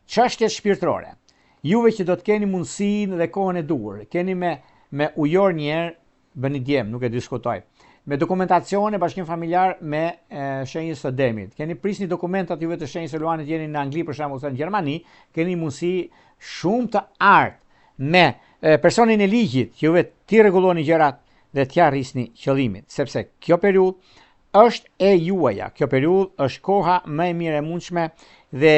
Çështjet shpirtërore. Juve që do të keni mundësinë dhe kohën e duhur, keni me ujor njerë, bëni djem, nuk e diskutoj. Me dokumentacione, bashkim familjar me shenjës së demit. Keni prisni dokumentat juve të shenjës së luanit, jeni në Angli për shembull ose në Gjermani, keni mundësi shumë të artë me personin e ligjit që juve ti rregulloni gjërat dhe t'ja rrisni qëllimin, sepse kjo periudhë është e juaja. Kjo periudhë është koha më e mirë e mundshme dhe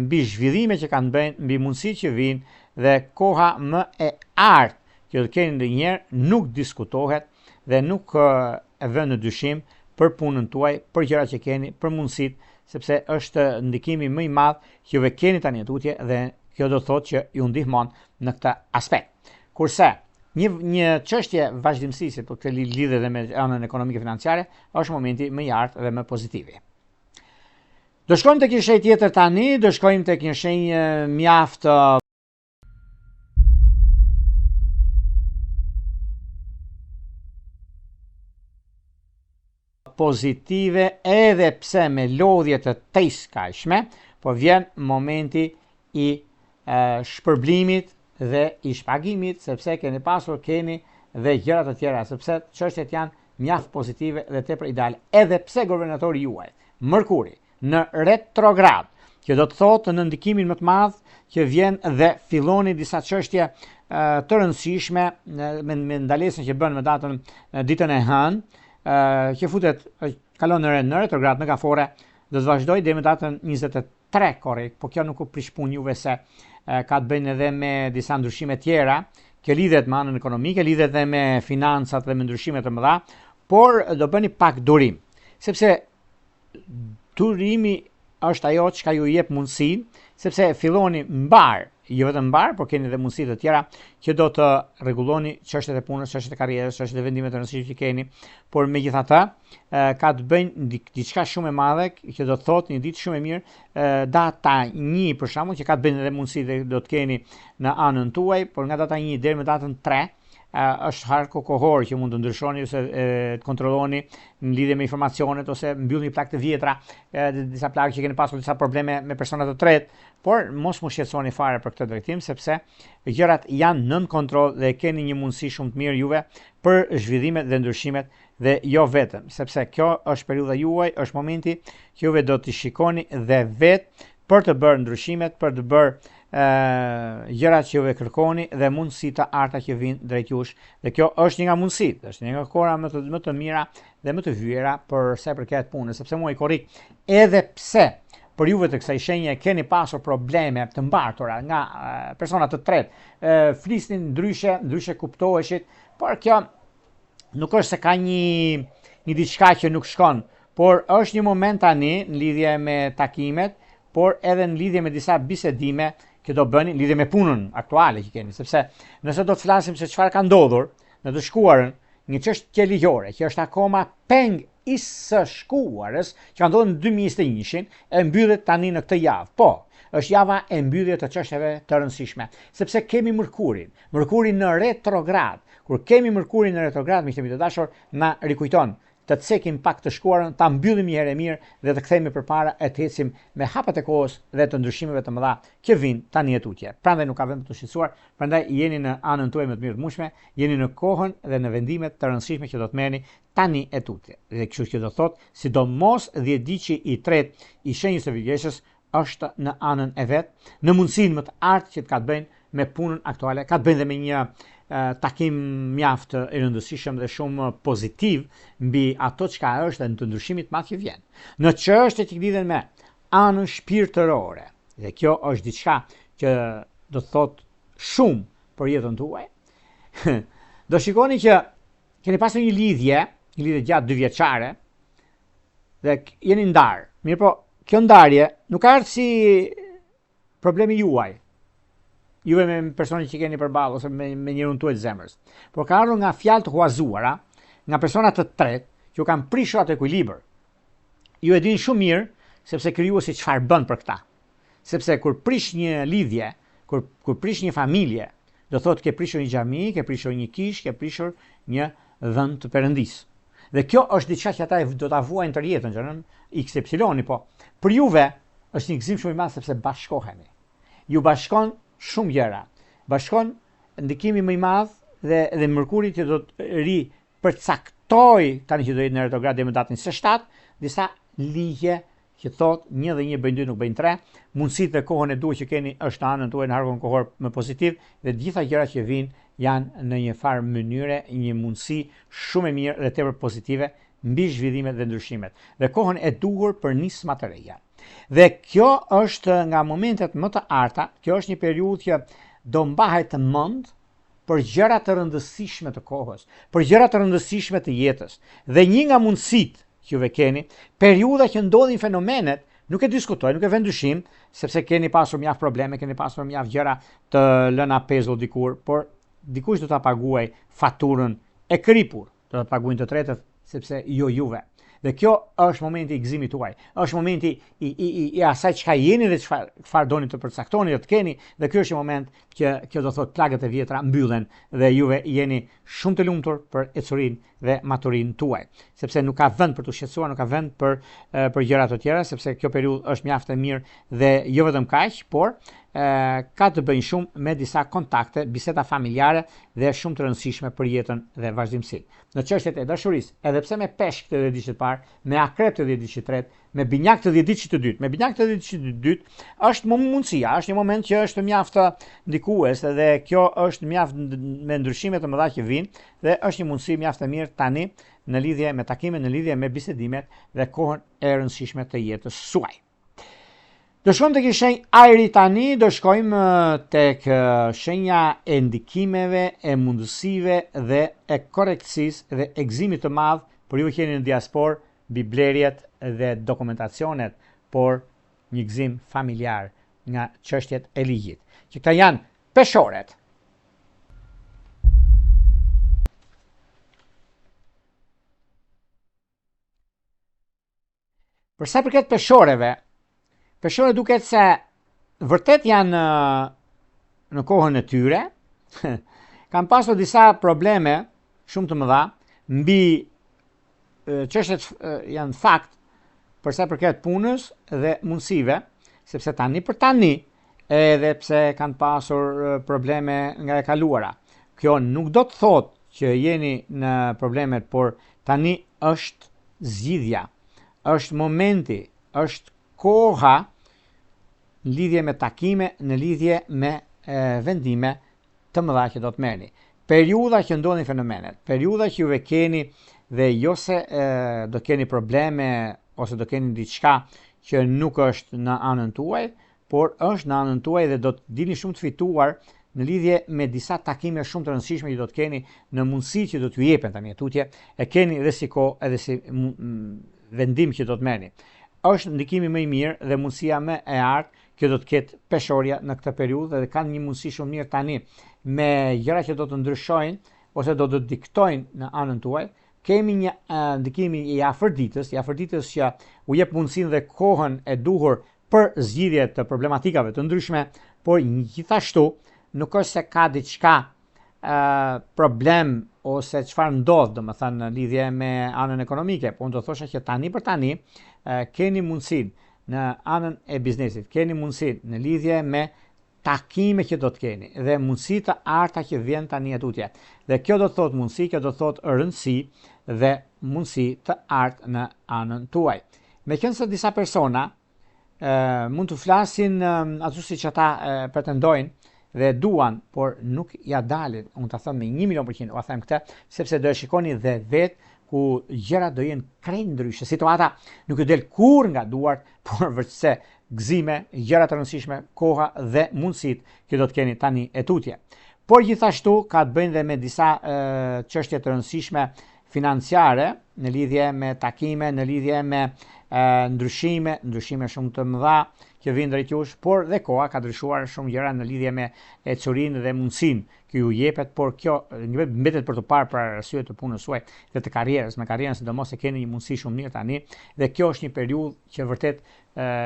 mbi zhvillime që kanë bënë, mbi mundësitë që vinë dhe koha më e artë që do keni ndonjëherë nuk diskutohet dhe nuk e vën në dyshim për punën tuaj, për gjërat që keni, për mundësitë, sepse është ndikimi më i madh që juve keni tani tutje dhe kjo do të thotë që ju ndihmon në këtë aspekt. Kurse një çështje vazhdimësisë për këtë lidhje dhe me anën ekonomike financiare është momenti më i artë dhe më pozitiv. Do shkojmë tek një shenjë tjetër tani, do shkojmë tek një shenjë mjaft pozitive, edhe pse me lodhje të tejskajshme, por vjen momenti i shpërblimit dhe i shpagimit, sepse keni pasur dhe gjëra të tjera, sepse çështjet janë mjaft pozitive dhe tepër ideale. Edhe pse guvernatori juaj, Mërkuri, në retrograd, që do të thotë në ndikimin më të madh që vjen dhe filloni disa çështje të rëndësishme me ndalesën që bën me datën ditën e hënë, që futet kalon në retrograd në kafore, do të vazhdoj deri me datën 23 korrekt, po kjo nuk u prish punë juve se ka të bëjnë edhe me disa ndryshime tjera, që lidhet me anën ekonomike, lidhet edhe me financat dhe me ndryshime të mëdha, por do bëni pak durim, sepse durimi është ajo që ju jep mundësi, sepse filloni mbar, jo vetëm mbar, por keni edhe mundësi të tjera që do të rregulloni çështjet e punës, çështjet e karrierës, çështjet e vendimeve të rëndësishme që keni, por megjithatë ka të bëjnë diçka shumë e madhe që do të thotë një ditë shumë e mirë, data 1 për shembull që ka të bëjnë edhe mundësi dhe do të keni në anën tuaj, por nga data 1 deri me datën 3 është harku kohor që mund të ndryshoni ose të kontrolloni në lidhje me informacionet ose mbyllni plagë të vjetra, disa plagë që keni pasur disa probleme me persona të tretë, por mos mu shqetësoni fare për këtë drejtim, sepse gjërat janë nën kontroll dhe keni një mundësi shumë të mirë juve për zhvillimet dhe ndryshimet dhe jo vetëm, sepse kjo është periudha juaj, është momenti që juve do t'i shikoni dhe vetë për të bërë ndryshimet, për të bërë gjërat që juve kërkoni dhe mundësi të arta që vinë drejt jush. Dhe kjo është një nga mundësitë, është një nga kohra më të mira dhe më të hyera për sa i përket punës, sepse mua i korrik, edhe pse për juve të kësaj shenje keni pasur probleme të mbartura nga persona të tretë, flisnin ndryshe kuptoheshit, por kjo nuk është se ka një diçka që nuk shkon, por është një moment tani në lidhje me takimet, por edhe në lidhje me disa bisedime që do bëni lidhje me punën aktuale që keni, sepse nëse do të flasim se çfarë ka ndodhur në të shkuarën, një çështje ligjore që është akoma peng i së shkuarës, që ka ndodhur në 2021-shin, e mbyllet tani në këtë javë. Po, është java e mbylljes të çështjeve të rëndësishme, sepse kemi Mërkurin në retrograd. Kur kemi Mërkurin në retrograd, miqtë mi të dashur, na rikujton të cekim pak të shkuarën, ta mbyllim një herë e mirë dhe të kthehemi përpara e të ecim me hapat e kohës dhe të ndryshimeve të mëdha që vijnë tani e tutje. Prandaj nuk ka vend të shqetësuar, prandaj jeni në anën tuaj më të mirë të mundshme, jeni në kohën dhe në vendimet të rëndësishme që do të merrni tani e tutje. Dhe kështu që do thotë, sidomos 10 diçi i tretë i shenjës së vëgjeshës është në anën e vet, në mundësinë më të artë që të ka të bëjnë me punën aktuale, ka të bëjnë dhe me një takim mjaft i rëndësishëm dhe shumë pozitiv mbi ato çka është në të ndryshimit madh që vjen. Në çështjet që lidhen me anën shpirtërore, dhe kjo është diçka që do të thotë shumë për jetën tuaj, do shikoni që keni pasur një lidhje gjatë 2 vjeçare dhe jeni ndarë. Mirë po, kjo ndarje nuk ka ardhur si problemi juaj, juve me personin që keni përballë ose me njërin tuaj të zemrës, por ka ardhur nga fjalë të huazuara, nga persona të tretë që kanë prishur atë ekuilibër. Ju e dini shumë mirë sepse krijuesi çfarë bën për këtë. Sepse kur prish një lidhje, kur prish një familje, do thotë ke prishur një xhami, ke prishur një kishë, ke prishur një dhënë të Perëndisë. Dhe kjo është diçka që ata do ta vuajnë të jetën, që XY, po për juve është një gëzim shumë i madh sepse bashkoheni. Ju bashkon shumë gjëra. Bashkon ndikimi më i madh dhe Mërkuri që do të përcaktoj tani që do jetë në retrograd deri më datën 27 disa ligje që thot 1 dhe 1 bëjnë 2 nuk bëjnë 3, mundësitë dhe kohën e duhur që keni është në anën tuaj në harkun kohor më pozitiv dhe gjitha gjërat që vijnë janë në një farë mënyre një mundësi shumë e mirë dhe tepër pozitive mbi zhvillimet dhe ndryshimet dhe kohën e duhur për nisma të reja. Dhe kjo është nga momentet më të arta, kjo është një periudhë që do mbahet të mend për gjëra të rëndësishme të kohës, për gjëra të rëndësishme të jetës. Dhe një nga mundësitë që juve keni, periudha që ndodhin fenomenet, nuk e diskutoj, nuk e vend dyshim, sepse keni pasur mjaft probleme, keni pasur mjaft gjëra të lëna pezull dikur, por dikush do ta paguaj faturën e kripur, do ta paguajnë të tretët, sepse jo juve. Dhe kjo është momenti i gëzimit tuaj, është momenti i asaj çka jeni dhe çfarë doni të përcaktoni dhe të keni, dhe ky është një moment që kjo do thotë plagët e vjetra mbyllen dhe juve jeni shumë të lumtur për ecurinë dhe maturinë tuaj, sepse nuk ka vend për të shqetësuar, nuk ka vend për gjëra të tjera, sepse kjo periudhë është mjaft e mirë dhe jo vetëm kaq, por ka të bëjë shumë me disa kontakte, biseda familjare dhe shumë të rëndësishme për jetën dhe vazhdimsinë. Në çështjet e dashurisë, edhe pse me peshk të 10 ditë të parë, me akrep të 10 ditë të tretë, me binjak të 10 ditë të dytë, me binjak të 10 ditë të dytë, është mundësia, është një moment që është mjaft ndikues dhe kjo është mjaft me ndryshime të mëdha që vijnë dhe është një mundësi mjaft e mirë tani në lidhje me takimet, në lidhje me bisedimet dhe kohën e rëndësishme të jetës suaj. Do shkojmë tek shenjë ajri tani, do shkojmë tek shenja e ndikimeve, e mundësive dhe e korrektësisë dhe e gëzimit të madh për ju që jeni në diasporë, mbi blerjet dhe dokumentacionet, por një gëzim familjar nga çështjet e ligjit, që këta janë peshoret. Për sa i përket peshoreve, peshore duket se vërtet janë në kohën e tyre, kanë pasur disa probleme shumë të mëdha, mbi çështjet janë fakt për sa i përket punës dhe mundësive, sepse tani për tani, edhe pse kanë pasur probleme nga e kaluara. Kjo nuk do të thotë që jeni në problemet, por tani është zgjidhja, është momenti, është koha në lidhje me takime, në lidhje me vendime të mëdha që do të merrni. Periudha që ndodhin fenomenet, periudha që juve keni dhe jo se do keni probleme ose do keni diçka që nuk është në anën tuaj, por është në anën tuaj dhe do të dini shumë të fituar në lidhje me disa takime shumë të rëndësishme që do të keni në mundësi që do t'ju jepen tani tutje, e keni edhe si kohë edhe si vendim që do të merrni. Është ndikimi më i mirë dhe mundësia më e artë që do të ketë peshorja në këtë periudhë dhe kanë një mundësi shumë mirë tani me gjëra që do të ndryshojnë ose do të diktojnë në anën tuaj. Kemi një ndikimi i afërditës që u jep mundësinë dhe kohën e duhur për zgjidhje të problematikave të ndryshme, por gjithashtu nuk është se ka diçka problem ose çfarë ndodh, domethënë në lidhje me anën ekonomike, po unë do thosha që tani për tani keni mundësinë në anën e biznesit, keni mundësinë në lidhje me takime që do të keni dhe mundësi të arta që vjen tani tutje. Dhe kjo do të thotë mundësi, kjo do të thotë rëndësi dhe mundësi të artë në anën tuaj. Meqenëse disa persona mund të flasin ashtu siç ata pretendojnë dhe duan, por nuk ja dalin, unë ta them me 1.000.000%, u them këtë, sepse do e shikoni dhe vetë ku gjërat do jenë krejt ndryshe. Situata nuk ju del kur nga duart, por vërse gëzime, gjëra të rëndësishme, koha dhe mundësitë që do të keni tani e tutje. Por gjithashtu ka të bëjnë dhe me disa çështje të rëndësishme financiare në lidhje me takime, në lidhje me ndryshime shumë të mëdha që vinë drejt jush, por dhe koha ka ndryshuar shumë gjëra në lidhje me ecurinë dhe mundësinë që ju jepet, por kjo mbetet për të parë për arsye të punës suaj dhe të karrierës. Me karrierën sidomos e keni një mundësi shumë mirë tani dhe kjo është një periudhë që vërtet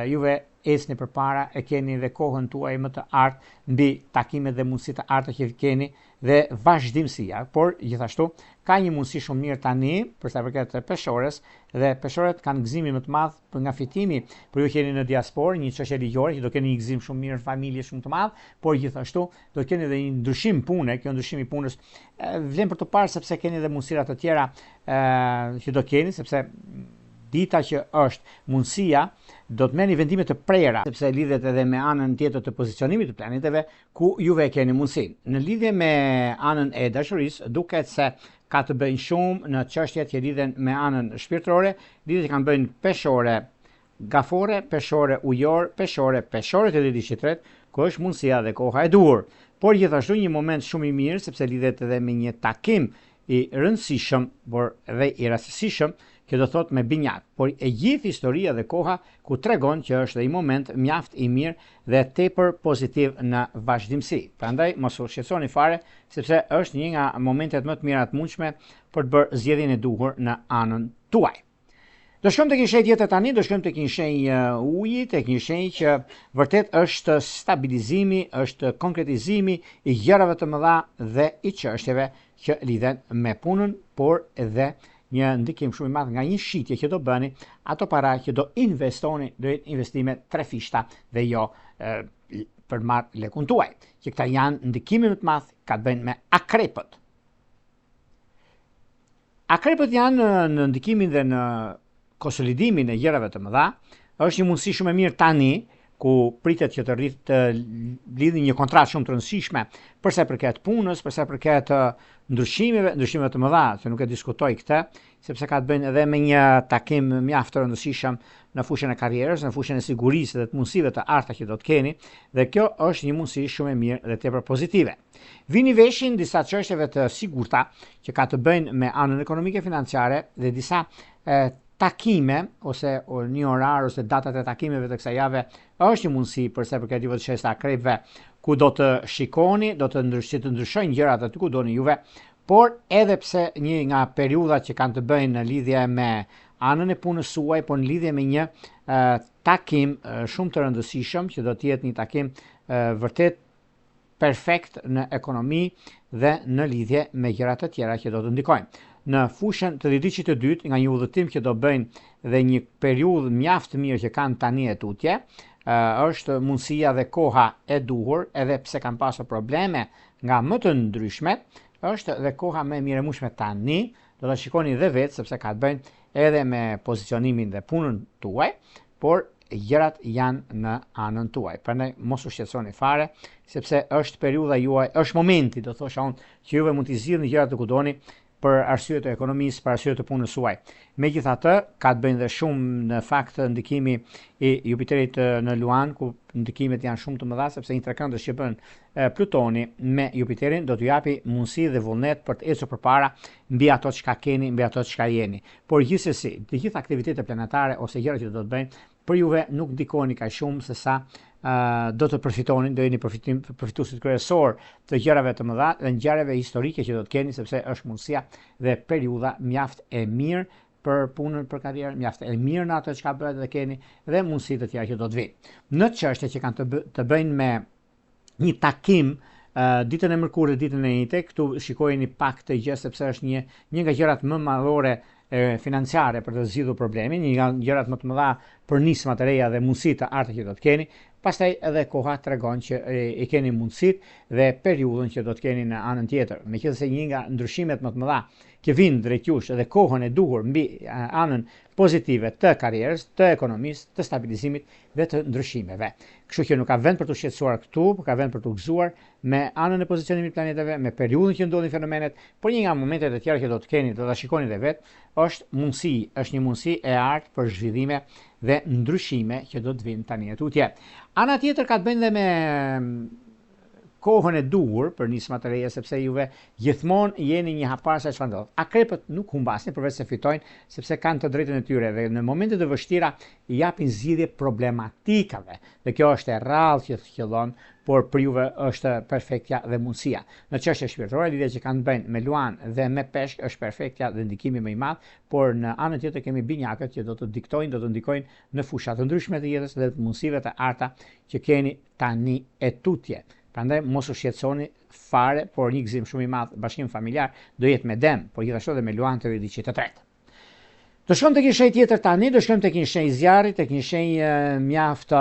juve ecni përpara, e keni dhe kohën tuaj më të artë mbi takimet dhe mundësitë të arta që keni dhe vazhdimësia, por gjithashtu ka një mundësi shumë mirë tani për sa përket peshores dhe peshoret kanë gëzimin më të madh për nga fitimi për ju që jeni në diasporë, një çështje ligjore që do keni një gëzim shumë mirë, familje shumë të madh, por gjithashtu do keni edhe një ndryshim pune, kjo ndryshim i punës vlen për të parë sepse keni edhe mundësira të tjera që do keni, sepse dita që është mundësia do të merrni vendime të prera, sepse lidhet edhe me anën tjetër të pozicionimit të planeteve ku juve keni mundësinë. Në lidhje me anën e dashurisë, duket se ka të bëjnë shumë në çështjet që lidhen me anën shpirtërore, lidhjet që kanë bëjnë peshore, gafore, peshore ujor, peshore të ditës tretë, ku është mundësia dhe koha e duhur. Por gjithashtu një moment shumë i mirë sepse lidhet edhe me një takim i rëndësishëm, por edhe i rastësishëm, që do thot me binjak, por e gjithë historia dhe koha ku tregon që është i moment mjaft i mirë dhe tepër pozitiv në vazhdimsi. Prandaj mos u shqetësoni fare, sepse është një nga momentet më të mira të mundshme për të bërë zgjedhjen e duhur në anën tuaj. Do shkojmë tek një shenjë tjetër tani, do shkojmë tek një shenjë uji, tek një shenjë që vërtet është stabilizimi, është konkretizimi i gjërave të mëdha dhe i çështjeve që lidhen me punën, por edhe një ndikim shumë i madh nga një shitje që do bëni, ato para që do investoni, do jetë investime trefishta dhe jo për marrë lekun tuaj, që këta janë ndikime më të madh ka të bëjnë me akrepët. Akrepët janë në ndikimin dhe në konsolidimin e gjërave të mëdha, është një mundësi shumë e mirë tani, ku pritet që të lidhë një kontratë shumë të rëndësishme përsa përket punës, përsa përket ndryshimeve të mëdha, që nuk e diskutoj këtë, sepse ka të bëjnë edhe me një takim mjaft të rëndësishëm në fushën e karrierës, në fushën e sigurisë dhe të mundësive të arta që do të keni, dhe kjo është një mundësi shumë e mirë dhe tepër pozitive. Vini veshin disa çështjeve të sigurta që ka të bëjnë me anën ekonomike financiare dhe disa takime ose një orar ose datat e takimeve të kësaj jave është një mundësi përsa përket juve të shesta akrepëve ku do të shikoni, do të ndryshojnë gjërat aty ku doni juve, por edhe pse një nga periudhat që kanë të bëjnë në lidhje me anën e punës suaj, por në lidhje me një takim shumë të rëndësishëm që do të jetë një takim vërtet perfekt në ekonomi dhe në lidhje me gjërat të tjera që do të ndikojnë. Në fushën të ditësit të dytë, nga një udhëtim që do bëjnë dhe një periudhë mjaft të mirë që kanë tani e tutje, është mundësia dhe koha e duhur, edhe pse kanë pasur probleme nga më të ndryshme, është dhe koha më e mirë e mundshme tani, do ta shikoni dhe vetë sepse ka të bëjnë edhe me pozicionimin dhe punën tuaj, por gjërat janë në anën tuaj. Prandaj mos u shqetësoni fare, sepse është periudha juaj, është momenti, do thosha unë, që juve mund t'i zgjidhni gjërat të kudoni për arsye të ekonomisë, për arsye të punës suaj. Megjithatë, ka të bëjnë dhe shumë në fakt ndikimi i Jupiterit në Luan, ku ndikimet janë shumë të mëdha, sepse një trekëndës që bën Plutoni me Jupiterin do t'ju japi mundësi dhe vullnet për të ecur përpara mbi ato çka keni, mbi ato çka jeni. Por gjithsesi, të gjitha aktivitetet planetare ose gjërat që do të bëjnë për juve nuk ndikoni kaq shumë se sa do të përfitoni, do jeni përfituesit kryesor të gjërave të mëdha dhe ngjarjeve historike që do të keni, sepse është mundësia dhe periudha mjaft e mirë për punën, për karrierën, mjaft e mirë në ato çka bëhet dhe keni dhe mundësitë të tjera që do të vinë. Në çështje që kanë të bëjnë me një takim ditën e Mërkurit, ditën e Njëjtë, këtu shikojeni pak të gjë sepse është një nga gjërat më madhore financiare për të zgjidhur problemin, një nga gjërat më të mëdha për nisma të reja dhe mundësitë të arta që do të keni. Pastaj edhe koha tregon që i keni mundësitë dhe periudhën që do të keni në anën tjetër. Meqenëse një nga ndryshimet më të mëdha që vinë drejt jush dhe kohën e duhur mbi anën pozitive të karrierës, të ekonomisë, të stabilizimit dhe të ndryshimeve. Kështu që nuk ka vend për të shqetësuar këtu, por ka vend për të gëzuar me anën e pozicionimit të planeteve, me periudhën që ndodhin fenomenet, por një nga momentet e tjera që do të keni, do ta shikoni dhe vetë, është një mundësi e artë për zhvillime dhe ndryshime që do të vinë tani e tutje. Ana tjetër ka të bëjë dhe me kohën e duhur për nisma të reja, sepse juve gjithmonë jeni një hapar sa çfarë ndodh. Akrepët nuk humbasin përveç se fitojnë, sepse kanë të drejtën e tyre dhe në momentet e vështira i japin zgjidhje problematikave. Dhe kjo është e rrallë që fillon, por për juve është perfektja dhe mundësia. Në çështje shpirtërore, lidhja që kanë bëjnë me Luan dhe me Peshk është perfektja dhe ndikimi më i madh, por në anën tjetër kemi binjakët që do të ndikojnë në fusha të ndryshme të jetës dhe të mundësive të arta që keni tani e tutje. Prandaj mos u shqetësoni fare, por një gëzim shumë i madh bashkim familjar do jetë me Dem, por gjithashtu edhe me Luan të ditës së tretë. Do shkojmë tek një shenjë tjetër tani, do shkojmë tek një shenjë zjarri, tek një shenjë mjaft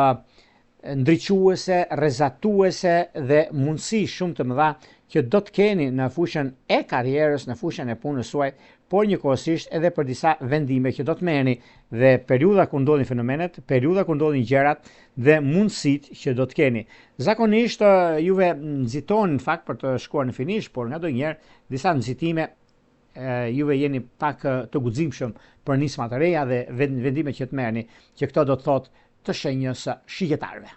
ndriçuese, rrezatuese dhe mundësi shumë të mëdha që do të keni në fushën e karrierës, në fushën e punës suaj, por njëkohësisht edhe për disa vendime që do të merrni dhe periudha kur ndodhin fenomenet, periudha kur ndodhin gjërat dhe mundësitë që do të keni. Zakonisht juve nxitoni në fakt për të shkuar në finish, por ngadonjëherë disa nxitime juve jeni pak të guximshëm për nisma të reja dhe vendime që të merrni, që këto do të thotë të shenjës shigjetarëve.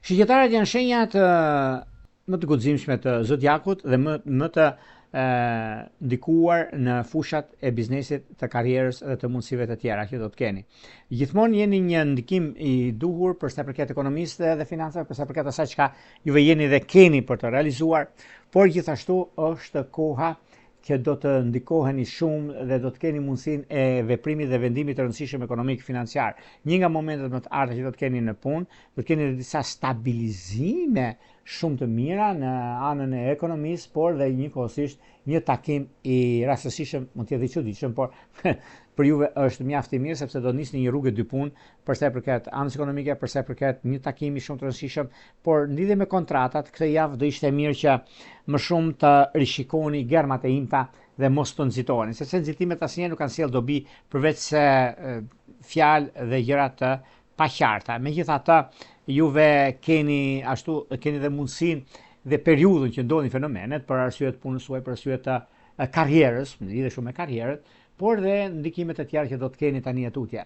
Shigjetarët janë shenjat më të guximshme të zodiakut dhe më të ndikuar në fushat e biznesit, të karrierës dhe të mundësive të tjera që do të keni. Gjithmonë jeni një ndikim i duhur për sa i përket ekonomisë dhe financave, për sa i përket asaj çka juve jeni dhe keni për të realizuar, por gjithashtu është koha që do të ndikoheni shumë dhe do të keni mundësinë e veprimit dhe vendimit të rëndësishëm ekonomik financiar. Një nga momentet më të arta që do të keni në punë, do të keni disa stabilizime shumë të mira në anën e ekonomisë, por dhe njëkohësisht një takim i rastësishëm, mund të jetë i çuditshëm, por për juve është mjaft i mirë sepse do nisni një rrugë dy punë për sa i përket anës ekonomike, për sa i përket një takimi shumë të rëndësishëm, por lidhje me kontratat, këtë javë do ishte mirë që më shumë të rishikoni germat e imta dhe mos të nxitoheni, sepse nxitimet asnjëherë nuk kanë sjell dobi përveç se fjalë dhe gjëra të paqarta. Megjithatë, juve keni dhe mundësinë dhe periudhën që ndodhin fenomenet për arsye të punës suaj, për arsye të karrierës, lidhe shumë me karrierën, por dhe ndikimet e tjera që do të keni tani tutje.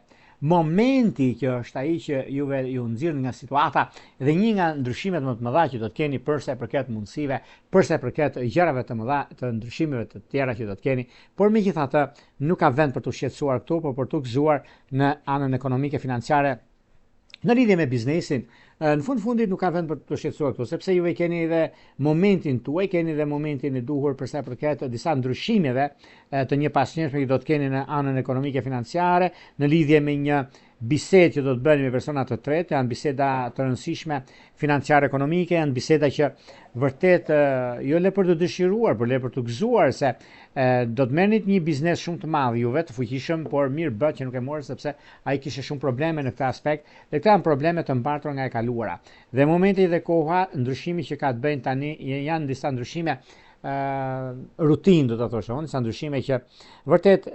Momenti që është ai që juve ju nxirr nga situata dhe një nga ndryshimet më të mëdha që do të keni përsa i përket mundësive, përsa i përket gjërave të mëdha, të ndryshimeve të tjera që do të keni, por megjithatë nuk ka vend për të shqetësuar këtu, por për të gëzuar në anën ekonomike financiare. Në lidhje me biznesin, në fundit nuk ka vend për të shqetësuar këtu, sepse juve keni dhe momentin tuaj, keni dhe momentin e duhur për sa i përket disa ndryshimeve të një pasnjëshme që do të keni në anën ekonomike financiare, në lidhje me një bisedë që do të bëni me persona të tretë, janë biseda të rëndësishme financiare ekonomike, janë biseda që vërtet jo le për të dëshiruar, por le për të gëzuar se do të merrnit një biznes shumë të madh juve, të fuqishëm, por mirë bëhet që nuk e morë sepse ai kishte shumë probleme në këtë aspekt, dhe këta janë probleme të mbartura nga e kaluara. Dhe momenti dhe koha, ndryshimi që ka të bëjnë tani janë disa ndryshime rutinë, do të thosh, disa ndryshime që vërtet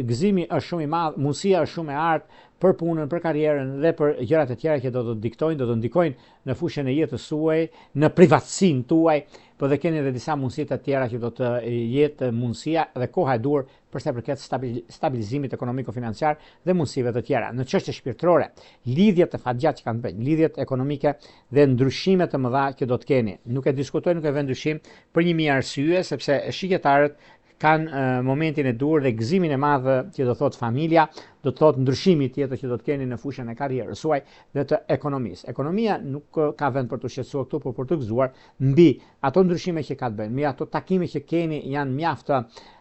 gëzimi është shumë i madh, mundësia është shumë e artë për punën, për karrierën dhe për gjërat e tjera që do të diktojnë, do të ndikojnë në fushën e jetës suaj, në privatësinë tuaj, por dhe keni edhe disa mundësi të tjera që do të jetë mundësia dhe koha e duhur për sa i përket stabilizimit ekonomiko-financiar dhe mundësive të tjera. Në çështje shpirtërore, lidhjet të fatgjat që kanë bëjnë, lidhjet ekonomike dhe ndryshime të mëdha që do të keni. Nuk e diskutoj, nuk e vë ndryshim për një mijë arsye, sepse shigjetarët kanë momentin e duhur dhe gëzimin e madh që do thotë familja, do të thotë ndryshimi tjetër që do të keni në fushën e karrierës suaj dhe të ekonomisë. Ekonomia nuk ka vend për të shqetësuar këtu, por për të gëzuar mbi ato ndryshime që ka të bëjnë, mbi ato takime që keni janë mjaft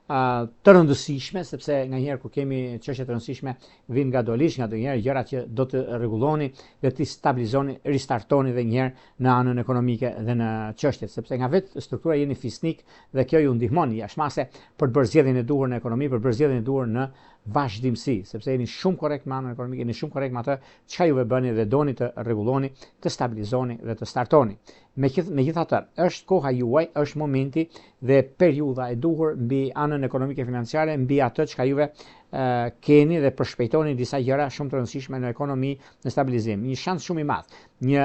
të rëndësishme, sepse nganjëherë kur kemi çështje të rëndësishme vijnë gradualisht, nganjëherë gjëra që do të rregulloni dhe të stabilizoni, ristartoni edhe një herë në anën ekonomike dhe në çështjet, sepse nga vetë struktura jeni fisnik dhe kjo ju ndihmon jashtëmase për të bërë zgjedhjen e duhur në ekonomi, për të bërë zgjedhjen e duhur në vazhdimsi, sepse jeni shumë korrekt me anën ekonomike, jeni shumë korrekt me atë çka juve bëni dhe doni të rregulloni, të stabilizoni dhe të startoni. Megjithatë, është koha juaj, është momenti dhe periudha e duhur mbi anën ekonomike financiare, mbi atë çka juve keni dhe përshpejtoni disa gjëra shumë të rëndësishme në ekonomi, në stabilizim. Një shans shumë i madh. Një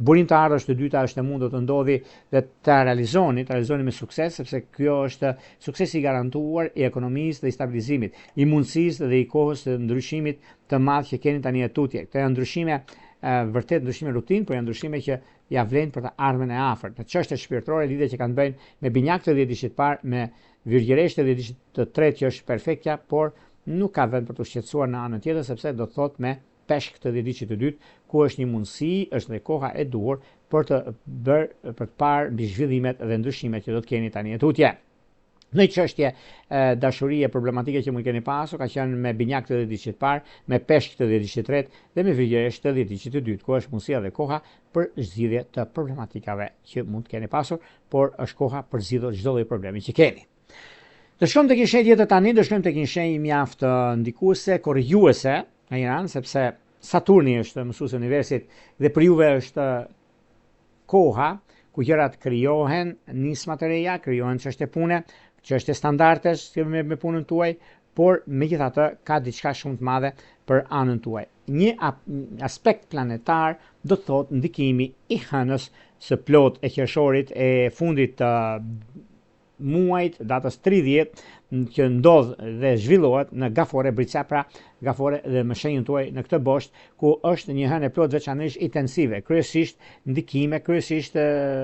burim të ardhës të dyta është e mundur të ndodhi dhe të realizoni me sukses, sepse kjo është suksesi i garantuar i ekonomisë dhe i stabilizimit, i mundësisë dhe i kohës të ndryshimit të madh që keni tani tutje. Këto janë ndryshime vërtet ndryshime rutinë, por janë ndryshime që ja vlen për të ardhmen e afërt. Në çështje shpirtërore, lidhje që kanë bëjnë me binjakët e 10 vjeçit të parë, me virgjëresht e 10 vjeçit të tretë që është perfektja, por nuk ka vend për të shqetësuar në anën tjetër, sepse do të thotë me peshk të 10 vjeçit të dytë, ku është një mundësi, është dhe koha e duhur për të parë mbi zhvillimet dhe ndryshimet që do të keni tani tutje. Në çështje dashurie problematike që mund keni pasur ka qenë me binjak të 10 vjeçit parë, me peshk të 10 vjeçit tretë dhe me virgjëresht të 10 vjeçit të dytë, ku është mundësia dhe koha për zgjidhje të problematikave që mund keni pasur, por është koha për zgjidhur çdo lloj problemi që keni. Të shkojmë tek një shenjë tjetër tani, do shkojmë tek një shenjë mjaft ndikuese, korrigjuese në Iran, sepse Saturni është mësuesi i universit dhe për juve është koha ku gjërat krijohen, nisma të reja, krijohen çështje pune, çështje standardesh me punën tuaj, por megjithatë ka diçka shumë të madhe për anën tuaj. Një aspekt planetar do të thotë ndikimi i hënës së plot e qershorit e fundit të muajit datës 30 që ndodh dhe zhvillohet në Gafore Bricap, pra Gafore dhe më shenjën tuaj në këtë bosht, ku është një hënë e plot veçanërisht intensive, kryesisht ndikime, kryesisht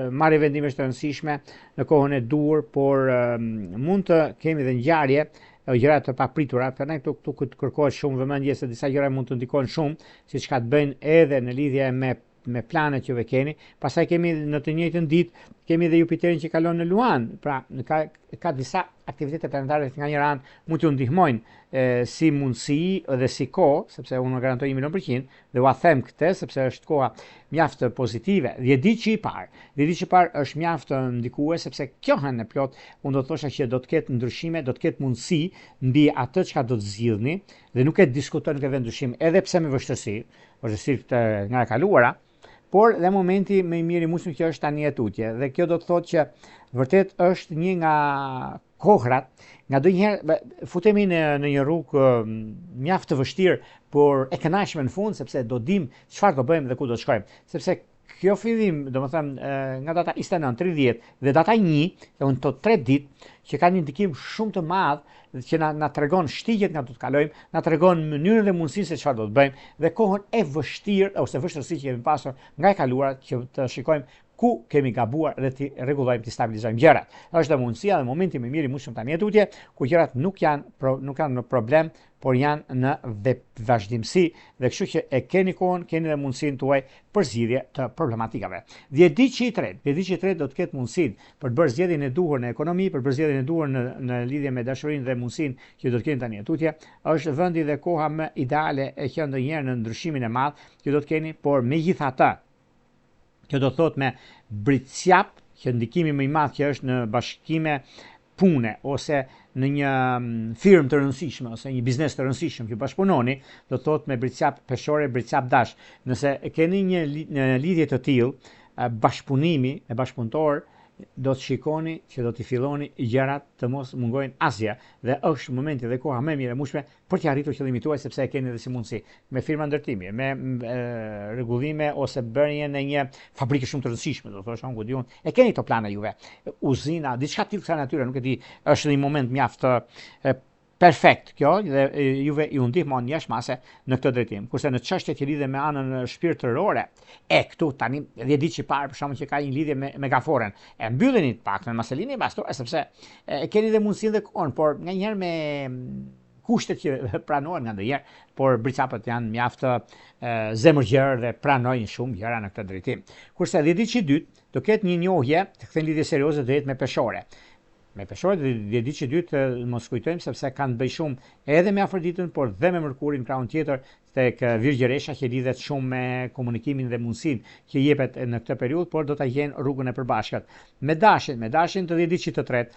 marrje vendimesh të rëndësishme në kohën e dur, por mund të kemi dhe ngjarje gjëra të papritura, për ne këtu kërkohet shumë vëmendje se disa gjëra mund të ndikojnë shumë, siç ka të bëjnë edhe në lidhje me planet që ve keni. Pastaj kemi në të njëjtën ditë kemi dhe Jupiterin që kalon në Luan, pra ka disa aktivitete planetare që nga njëra anë mund t'ju ndihmojnë si mundësi dhe si kohë, sepse unë garantoj 100%, dhe ua them këtë sepse është koha mjaft pozitive. 10 ditë që i parë është mjaft ndikues sepse kjo hënë e plot, unë do të thosha që do të ketë ndryshime, do të ketë mundësi mbi atë çka do të zgjidhni dhe nuk e diskuton këtë ndryshim, edhe pse me vështirësi nga e kaluara. Por dhe momenti më i mirë i musim që është tani e tutje. Dhe kjo do të thotë që vërtet është një nga kohrat, nga ndonjëherë futemi në një rrugë mjaft të vështirë, por e kënaqshme në fund sepse do dim çfarë do bëjmë dhe ku do të shkojmë. Sepse kjo fillim, domethënë nga data 29, 30 dhe data 1, janë këto 3 ditë që kanë një ndikim shumë të madh që na tregon shtigjet nga do të kalojmë, na tregon mënyrën dhe mundësinë se çfarë do të bëjmë dhe kohën e vështirë ose vështirësi që kemi pasur nga e kaluara që të shikojmë ku kemi gabuar dhe të rregullojmë, të stabilizojmë gjërat. Është mundësia dhe momenti më i mirë i mushëm tani e tutje, ku gjërat nuk kanë në problem, por janë në vazhdimsi dhe kështu që e keni kohën, keni dhe mundësinë tuaj për zgjidhje të problematikave. 10 ditë që i tretë do të ketë mundësinë për të bërë zgjedhjen e duhur në ekonomi, për të bërë zgjedhjen e duhur në lidhje me dashurinë dhe mundësinë që do të keni tani e tutje. Është vendi dhe koha më ideale e që ndonjëherë në ndryshimin e madh që do të keni, por megjithatë kjo do të thotë me Bricap, që ndikimi më i madh që është në bashkime pune ose në një firmë të rëndësishme ose një biznes të rëndësishëm që bashkëpunoni, do të thotë me Bricap peshore, Bricap dash. Nëse keni një lidhje të tillë, bashkëpunimi me bashkëpunëtor, do të shikoni që do t'i filloni gjërat të mos mungojnë asgjë dhe është momenti dhe koha më e mirë e mushme për të arritur qëllimin tuaj sepse e keni edhe si mundësi me firma ndërtimi, me rregullime ose bërje në një fabrikë shumë të rëndësishme, do thosh unë ku diun, e keni këto plana juve, uzina, diçka tillë kësaj natyre, nuk e di, është një moment mjaft perfekt kjo dhe juve ju ndihmon jashtëmase në këtë drejtim. Kurse në çështjet që lidhen me anën shpirtërore, këtu tani 10 ditë që parë për shkakun që ka një lidhje me Gaforen, e mbylleni të paktën Maselini Bastor, sepse e keni dhe mundësinë dhe kohën, por nganjëherë me kushtet që pranohen nga ndonjëherë, por Bricapët janë mjaft zemërgjër dhe pranojnë shumë gjëra në këtë drejtim. Kurse 10 ditë që dytë do ketë një njohje të kthen lidhje serioze drejt me peshore. Me peshore dhe 10 ditë që dytë mos kujtojmë sepse kanë bëj shumë edhe me Afroditën, por dhe me Mërkurin krahun tjetër tek Virgjëresha që lidhet shumë me komunikimin dhe mundësinë që jepet në këtë periudhë, por do ta gjenë rrugën e përbashkët. Me dashin të 10 ditë të tretë,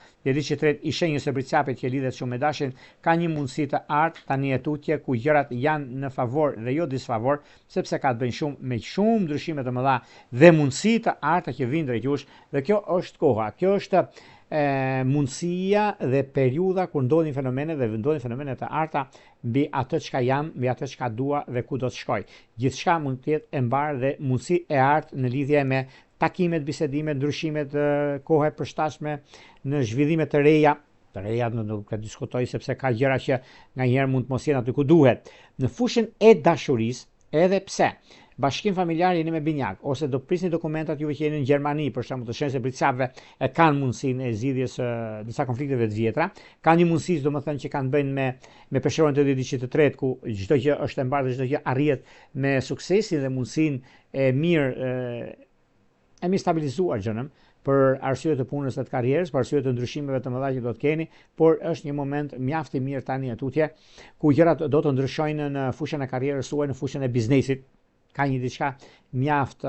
i shenjës së Bricapit që lidhet shumë me dashin, ka një mundësi të artë tani e tutje ku gjërat janë në favor dhe jo disfavor, sepse ka të bëjnë shumë me shumë ndryshime të mëdha dhe mundësi të arta që vijnë drejt jush, dhe kjo është koha. Kjo është mundësia dhe periudha kur ndodhin fenomene të arta mbi atë çka jam, mbi atë çka dua dhe ku do të shkoj. Gjithçka mund të jetë e mbarë dhe mundësi e artë në lidhje me takimet, bisedimet, ndryshimet, kohë e përshtatshme, në zhvillime të reja. Të reja nuk e diskutoj sepse ka gjëra që nganjëherë mund të mos jenë aty ku duhet. Në fushën e dashurisë, edhe pse bashkim familjar jeni me binjak, ose do prisni dokumentat juve që jeni në Gjermani, për shembull të shenjës së Bricapëve e kanë mundësinë e zgjidhjes disa konflikteve të vjetra, kanë një mundësi domethënë që kanë bëjnë me peshorën të 10 ditë të tretë ku çdo gjë është e mbarë dhe çdo gjë arrihet me suksesin dhe mundësinë e mirë stabilizuar gjënën për arsye të punës dhe të karrierës, për arsye të ndryshimeve të mëdha që do të keni, por është një moment mjaft i mirë tani e tutje ku gjërat do të ndryshojnë në fushën e karrierës suaj, në fushën e biznesit. Ka një diçka mjaft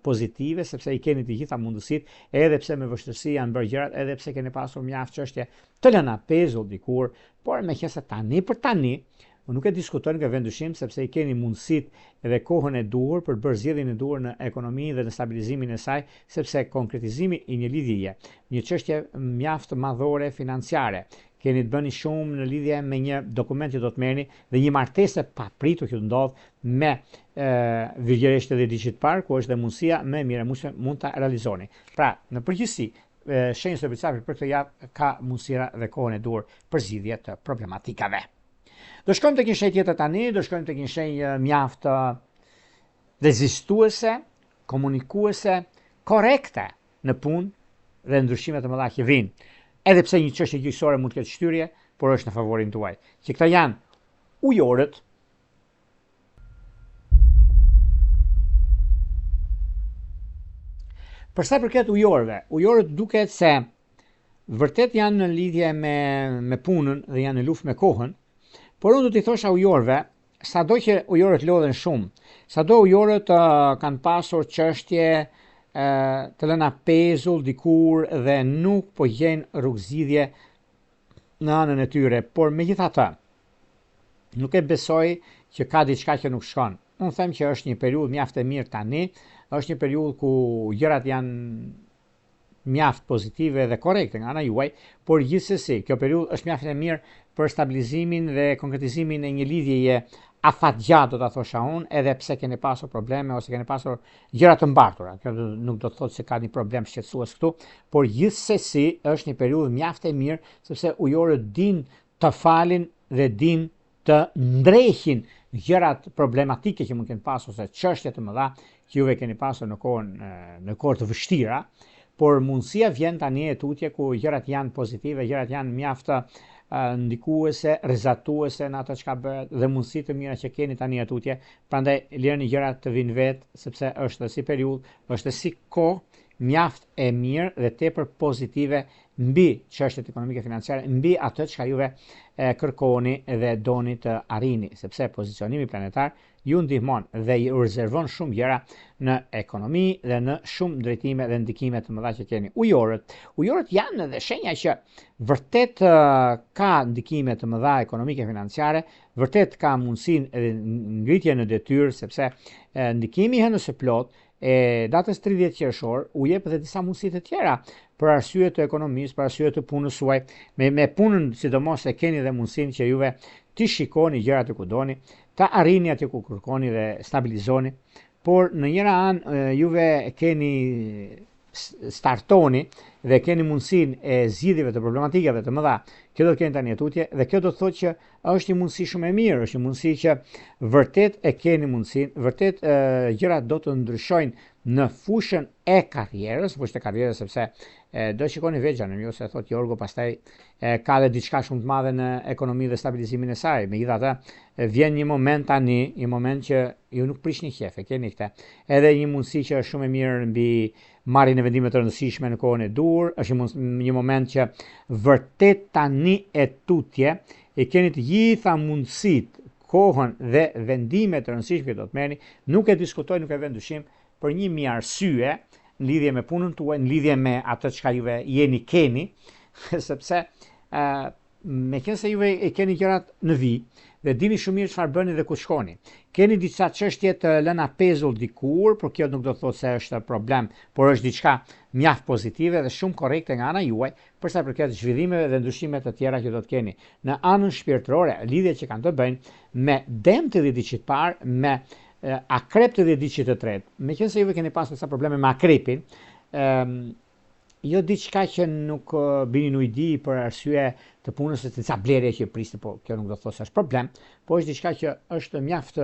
pozitive sepse i keni të gjitha mundësitë, edhe pse me vështirësi janë bërë gjërat, edhe pse keni pasur mjaft çështje të lëna pezull dikur, por meqenëse tani për tani Unë nuk e diskutoj nga vendyshim sepse i keni mundësitë dhe kohën e duhur për të bërë zgjedhjen e duhur në ekonomi dhe në stabilizimin e saj, sepse konkretizimi i një lidhjeje, një çështje mjaft madhore financiare, keni të bëni shumë në lidhje me një dokument që do të merrni dhe një martesë papritur që do ndodh me virgjëresht edhe diçit parë, ku është dhe mundësia më e mirë mund ta realizoni. Pra, në përgjithësi, shenjës së Bicafit për këtë javë ka mundësira dhe kohën e duhur për zgjidhje të problematikave. Do shkojmë tek një shenjë tjetër tani, do shkojmë tek një shenjë mjaft rezistuese, komunikuese, korekte në punë dhe ndryshimet të mëdha që vijnë. Edhe pse një çështje gjyqësore mund të ketë shtyrje, por është në favorin tuaj. Që këta janë ujorët, për sa i përket ujorët duket se vërtet janë në lidhje me punën dhe janë në luftë me kohën, por unë do t'i thosha ujorëve, sado që ujorët lodhen shumë, sado ujorët kanë pasur çështje të lëna pezull dikur dhe nuk po gjenë rrugëzidhje në anën e tyre, por megjithatë nuk e besoj që ka diçka që nuk shkon. Unë them që është një periudhë mjaft e mirë tani, është një periudhë ku gjërat janë mjaft pozitive dhe korrekte nga ana juaj, por gjithsesi kjo periudhë është mjaft e mirë për stabilizimin dhe konkretizimin e një lidhjeje afatgjatë, do ta thosha unë, edhe pse keni pasur probleme ose keni pasur gjëra të mbartura. Kjo nuk do të thotë se ka një problem shqetësues këtu, por gjithsesi është një periudhë mjaft e mirë sepse ujorët din të falin dhe din të ndrehin gjërat problematike që mund të kenë pasur ose çështje të mëdha që juve keni pasur në kohë të vështira, por mundësia vjen tani e tutje ku gjërat janë pozitive, gjërat janë mjaft ndikuese, rrezatuese në ato çka bëhet dhe mundësi të mira që keni tani atutje, prandaj lërni gjërat të vinë vetë sepse është si periudhë, është si kohë mjaft e mirë dhe tepër pozitive mbi çështjet ekonomike financiare, mbi atë çka juve kërkoni dhe doni të arrini, sepse pozicionimi planetar ju ndihmon dhe ju rezervon shumë gjëra në ekonomi dhe në shumë drejtime dhe ndikime të mëdha që keni. Ujorët janë edhe shenja që vërtet ka ndikime të mëdha ekonomike financiare, vërtet ka mundësinë edhe ngritje në detyrë sepse ndikimi i hënës së plot e datës 30 qershor u jep edhe disa mundësi të tjera për arsye të ekonomisë, për arsye të punës suaj, me punën sidomos e keni dhe mundësinë që juve ti shikoni gjërat e ku doni, ta arrini atje ku kërkoni dhe stabilizoni, por në njëra anë juve keni startoni dhe keni mundësinë e zgjidhjeve të problematikave të mëdha që do të keni tani tutje dhe kjo do të thotë që është një mundësi shumë e mirë, është një mundësi që vërtet e keni mundësinë, vërtet gjërat do të ndryshojnë në fushën e karrierës, fushën e karrierës sepse do shikoni veçanën, ju se thot Jorgo, pastaj ka dhe diçka shumë të madhe në ekonomi dhe stabilizimin e saj. Megjithatë, vjen një moment tani, një moment që ju nuk prishni qef, keni këtë. Edhe një mundësi që është shumë e mirë mbi marrjen e vendimeve të rëndësishme në kohën e dur, është një moment që vërtet tani e tutje e keni të gjitha mundësitë, kohën dhe vendimet të rëndësishme që do të merrni, nuk e diskutoj, nuk e vend dyshim për 1000 arsye në lidhje me punën tuaj, në lidhje me atë çka juve keni, sepse meqense juve e keni gjërat në vijë dhe dini shumë mirë çfarë bëni dhe ku shkoni. Keni disa çështje të lëna pezull dikur, por kjo nuk do të thotë se është problem, por është diçka mjaft pozitive dhe shumë korrekte nga ana juaj për sa përket zhvillimeve dhe ndryshimeve të tjera që do të keni. Në anën shpirtërore, lidhjet që kanë të bëjnë me Demt të diçit parë, me Akrep të diçit të tretë. Meqense juve keni pasur disa probleme me Akrepin, jo diçka që nuk bini në ujdi për arsye të punës e të disa blerje që prisni, po kjo nuk do të thotë se është problem, po është diçka që është mjaft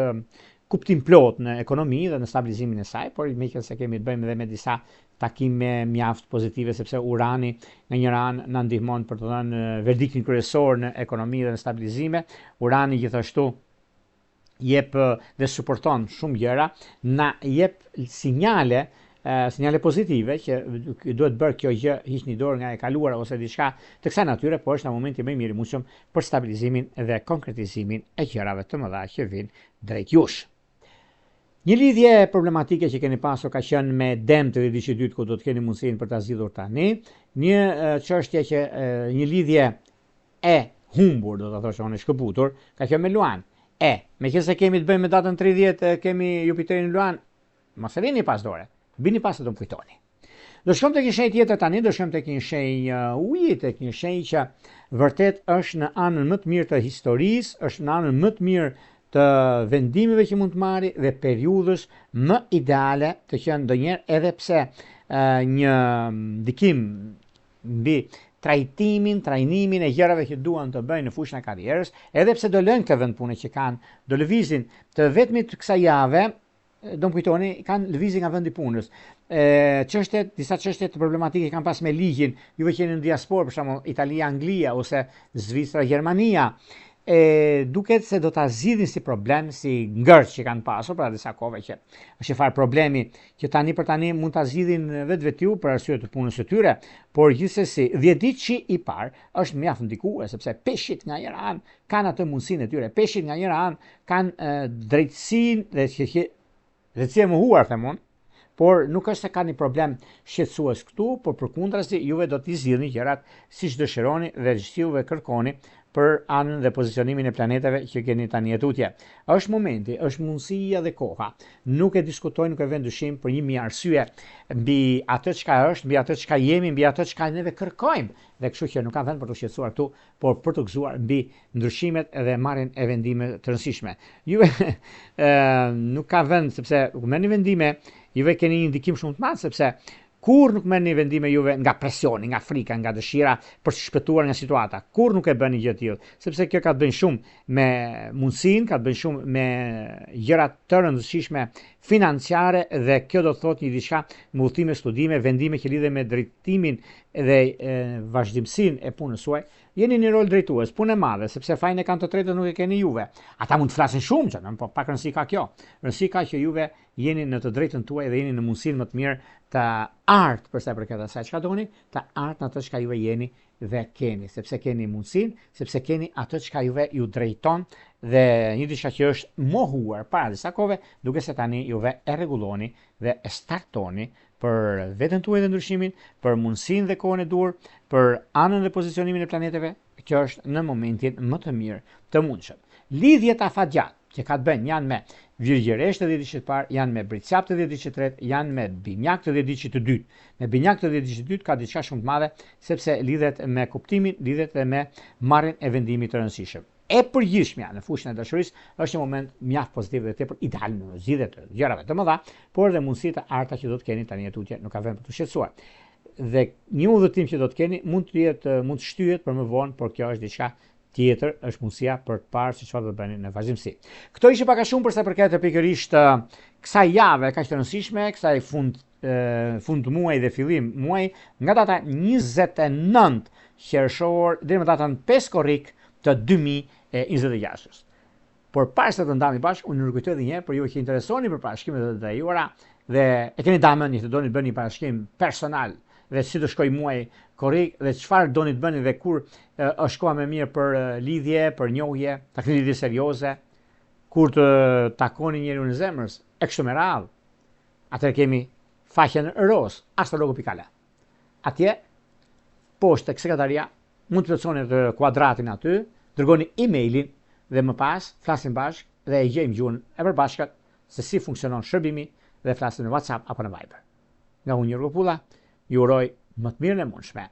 kuptim plot në ekonomi dhe në stabilizimin e saj, por meqense kemi të bëjmë edhe me disa takime mjaft pozitive sepse Urani nga njëra anë na ndihmon për të dhënë verdiktin kryesor në ekonomi dhe në stabilizime. Urani gjithashtu jep dhe suporton shumë gjëra, na jep sinjale pozitive që duhet bërë kjo gjë hiqni dorë nga e kaluara ose diçka të kësaj natyre, por është në momenti më i mirë i mundshëm për stabilizimin dhe konkretizimin e gjërave të mëdha që vijnë drejt jush. Një lidhje problematike që keni pasur ka qenë me Demt të diçit dytë, ku do të keni mundësinë për ta zgjidhur tani, një çështje që një lidhje e humbur, do të thosh unë shkëputur, ka kjo me Luan. Me që se kemi të bëjmë me datën 30, kemi Jupiterin Luan, mos e vini pas dore, vini pas të më kujtoni. Do shkojmë tek një shenjë tjetër tani, do shkojmë tek një shenjë uji, tek një shenjë që vërtet është në anën më të mirë të historisë, është në anën më të mirë të vendimeve që mund të marri dhe periudhës më ideale të qenë ndonjëherë, edhe pse një ndikim mbi trajnimin e gjërave që duan të bëjnë në fushën e karrierës, edhe pse do lënë këtë vend pune që kanë, do lëvizin të vetmit kësaj jave, do më kujtoni, kanë lëvizin nga vendi punës. Disa çështje të problematike kanë pas me ligjin, juve që jeni në diasporë, për shembull Italia, Anglia ose Zvicra, Gjermania, duket se do ta zgjidhin si problem, si ngërç që kanë pasur për disa kohë që është fare problemi që tani për tani mund ta zgjidhin vetë për arsye të punës së tyre, por gjithsesi 10 ditë që i parë është mjaft ndikues, sepse peshqit nga njëra anë kanë atë mundësinë e tyre, peshqit nga njëra anë kanë drejtësinë dhe drejtësia e mohuar themun, por nuk është se ka një problem shqetësues këtu, por përkundrazi juve do t'i zgjidhni gjërat siç dëshironi dhe ç'juve juve kërkoni për anën dhe pozicionimin e planeteve që keni tani tutje. Është momenti, është mundësia dhe koha. Nuk e diskutoj, nuk e vend dyshim për 1000 arsye mbi atë çka është, mbi atë çka jemi, mbi atë çka neve kërkojmë. Dhe kështu që nuk ka vend për të shqetësuar këtu, por për të gëzuar mbi ndryshimet dhe marrjen e vendimeve të rëndësishme. Juve nuk ka vend sepse kur merrni vendime, juve keni një ndikim shumë të madh sepse kur nuk merrni vendime juve nga presioni, nga frika, nga dëshira për të shpëtuar nga situata, kur nuk e bëni gjë të tillë, sepse kjo ka të bëjë shumë me mundësinë, ka të bëjë shumë me gjëra të rëndësishme financiare dhe kjo do të thotë një diçka me udhëtime, studime, vendime që lidhen me drejtimin dhe vazhdimsinë e punës suaj. Jeni një rol drejtues, punë e madhe, sepse fajin e kanë të tretët nuk e keni juve. Ata mund të flasin shumë që, po pak rëndësi ka kjo. Rëndësi ka që juve jeni në të drejtën tuaj dhe jeni në mundësinë më të mirë të art për sa i përket asaj çka doni, të art në atë çka juve jeni dhe keni, sepse keni mundësinë, sepse keni atë çka juve ju drejton dhe një diçka që është mohuar para disa kohëve, duke se tani juve e rregulloni dhe e startoni për veten tuaj dhe ndryshimin, për mundësinë dhe kohën e dur, për anën dhe pozicionimin e planeteve, që është në momentin më të mirë të mundshëm. Lidhjet afatgjat që ka të bëjnë janë me Virgjëresht të 10 ditë të parë, janë me Britsjap të 10 ditë të tretë, janë me Binjak të 10 ditë të dytë. Me Binjak të 10 ditë të dytë ka diçka shumë të madhe sepse lidhet me kuptimin, lidhet dhe me marrjen e vendimit të rëndësishëm. E përgjithshmja në fushën e dashurisë është një moment mjaft pozitiv dhe tepër ideal në zgjidhje të gjërave të mëdha, por dhe mundësitë të arta që do të keni tani tutje nuk ka vend për të shqetësuar. Dhe një udhëtim që do të keni mund të shtyhet për më vonë, por kjo është diçka tjetër, është mundësia për të parë se çfarë do të bëni në vazhdimsi. Këto ishte pak a shumë për sa përket pikërisht kësaj jave kaq të rëndësishme, kësaj fund muaj dhe fillim muaj, nga data 29 qershor deri në datën 5 korrik të 2026. Por para se të ndami bashkë, unë rikujtoj edhe një herë për ju që interesoni për parashkimet e lejuara dhe e keni damën të doni të bëni parashkim personal dhe si të shkoj muaj korrik dhe çfarë doni të bëni dhe kur është koha më mirë për lidhje, për njohje, ta keni lidhje serioze, kur të takoni njeriu në zemrës, e kështu me radhë. Atëherë kemi faqen ros, astrologo.al. Atje poshtë tek sekretaria mund të plotësoni të kuadratin aty, dërgoni emailin dhe më pas flasim bashkë dhe e gjejmë gjuhën e përbashkët se si funksionon shërbimi dhe flasim në WhatsApp apo në Viber. Nga unë Jurgo Pulla, ju uroj më të mirën e mundshme.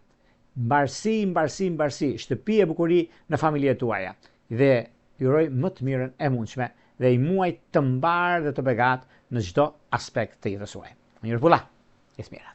Mbarësi, shtëpi e bukuri në familjet tuaja dhe ju uroj më të mirën e mundshme dhe i muaj të mbar dhe të begat në çdo aspekt të jetës suaj. Unë Jurgo Pulla, jesë mira.